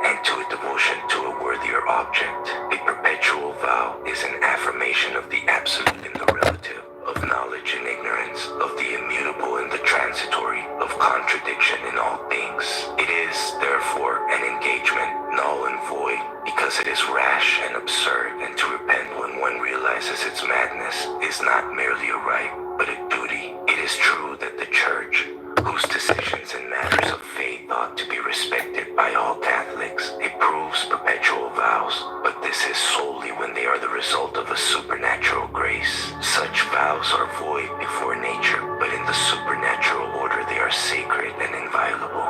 and to a devotion to a worthier object. A perpetual vow is an affirmation of the absolute and the relative, of knowledge and ignorance, of the immutable and the transitory, of contradiction in all things. It is, therefore, an engagement, null and void, because it is rash and absurd, and to repent when one realizes its madness is not merely a right, but a duty. It is true that the Church, whose decisions in matters of faith ought to be respected by all Catholics, approves perpetual vows, but this is solely when they are the result of a supernatural grace. Such vows are void before nature, but in the supernatural order they are sacred and inviolable.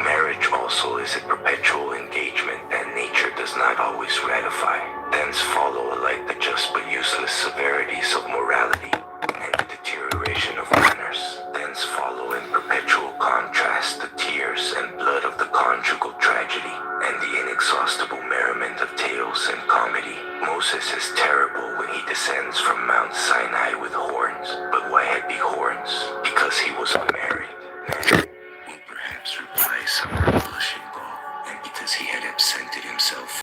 Marriage also is a perpetual engagement that nature does not always ratify. Thence follow alike the just but useless severities of morality and the deterioration of manners. Thence follow in perpetual contrast the tears and blood of the conjugal tragedy and the inexhaustible merriment of tales and comedy. Moses is terrible when he descends from Mount Sinai with horns. But why had he horns? Because he was a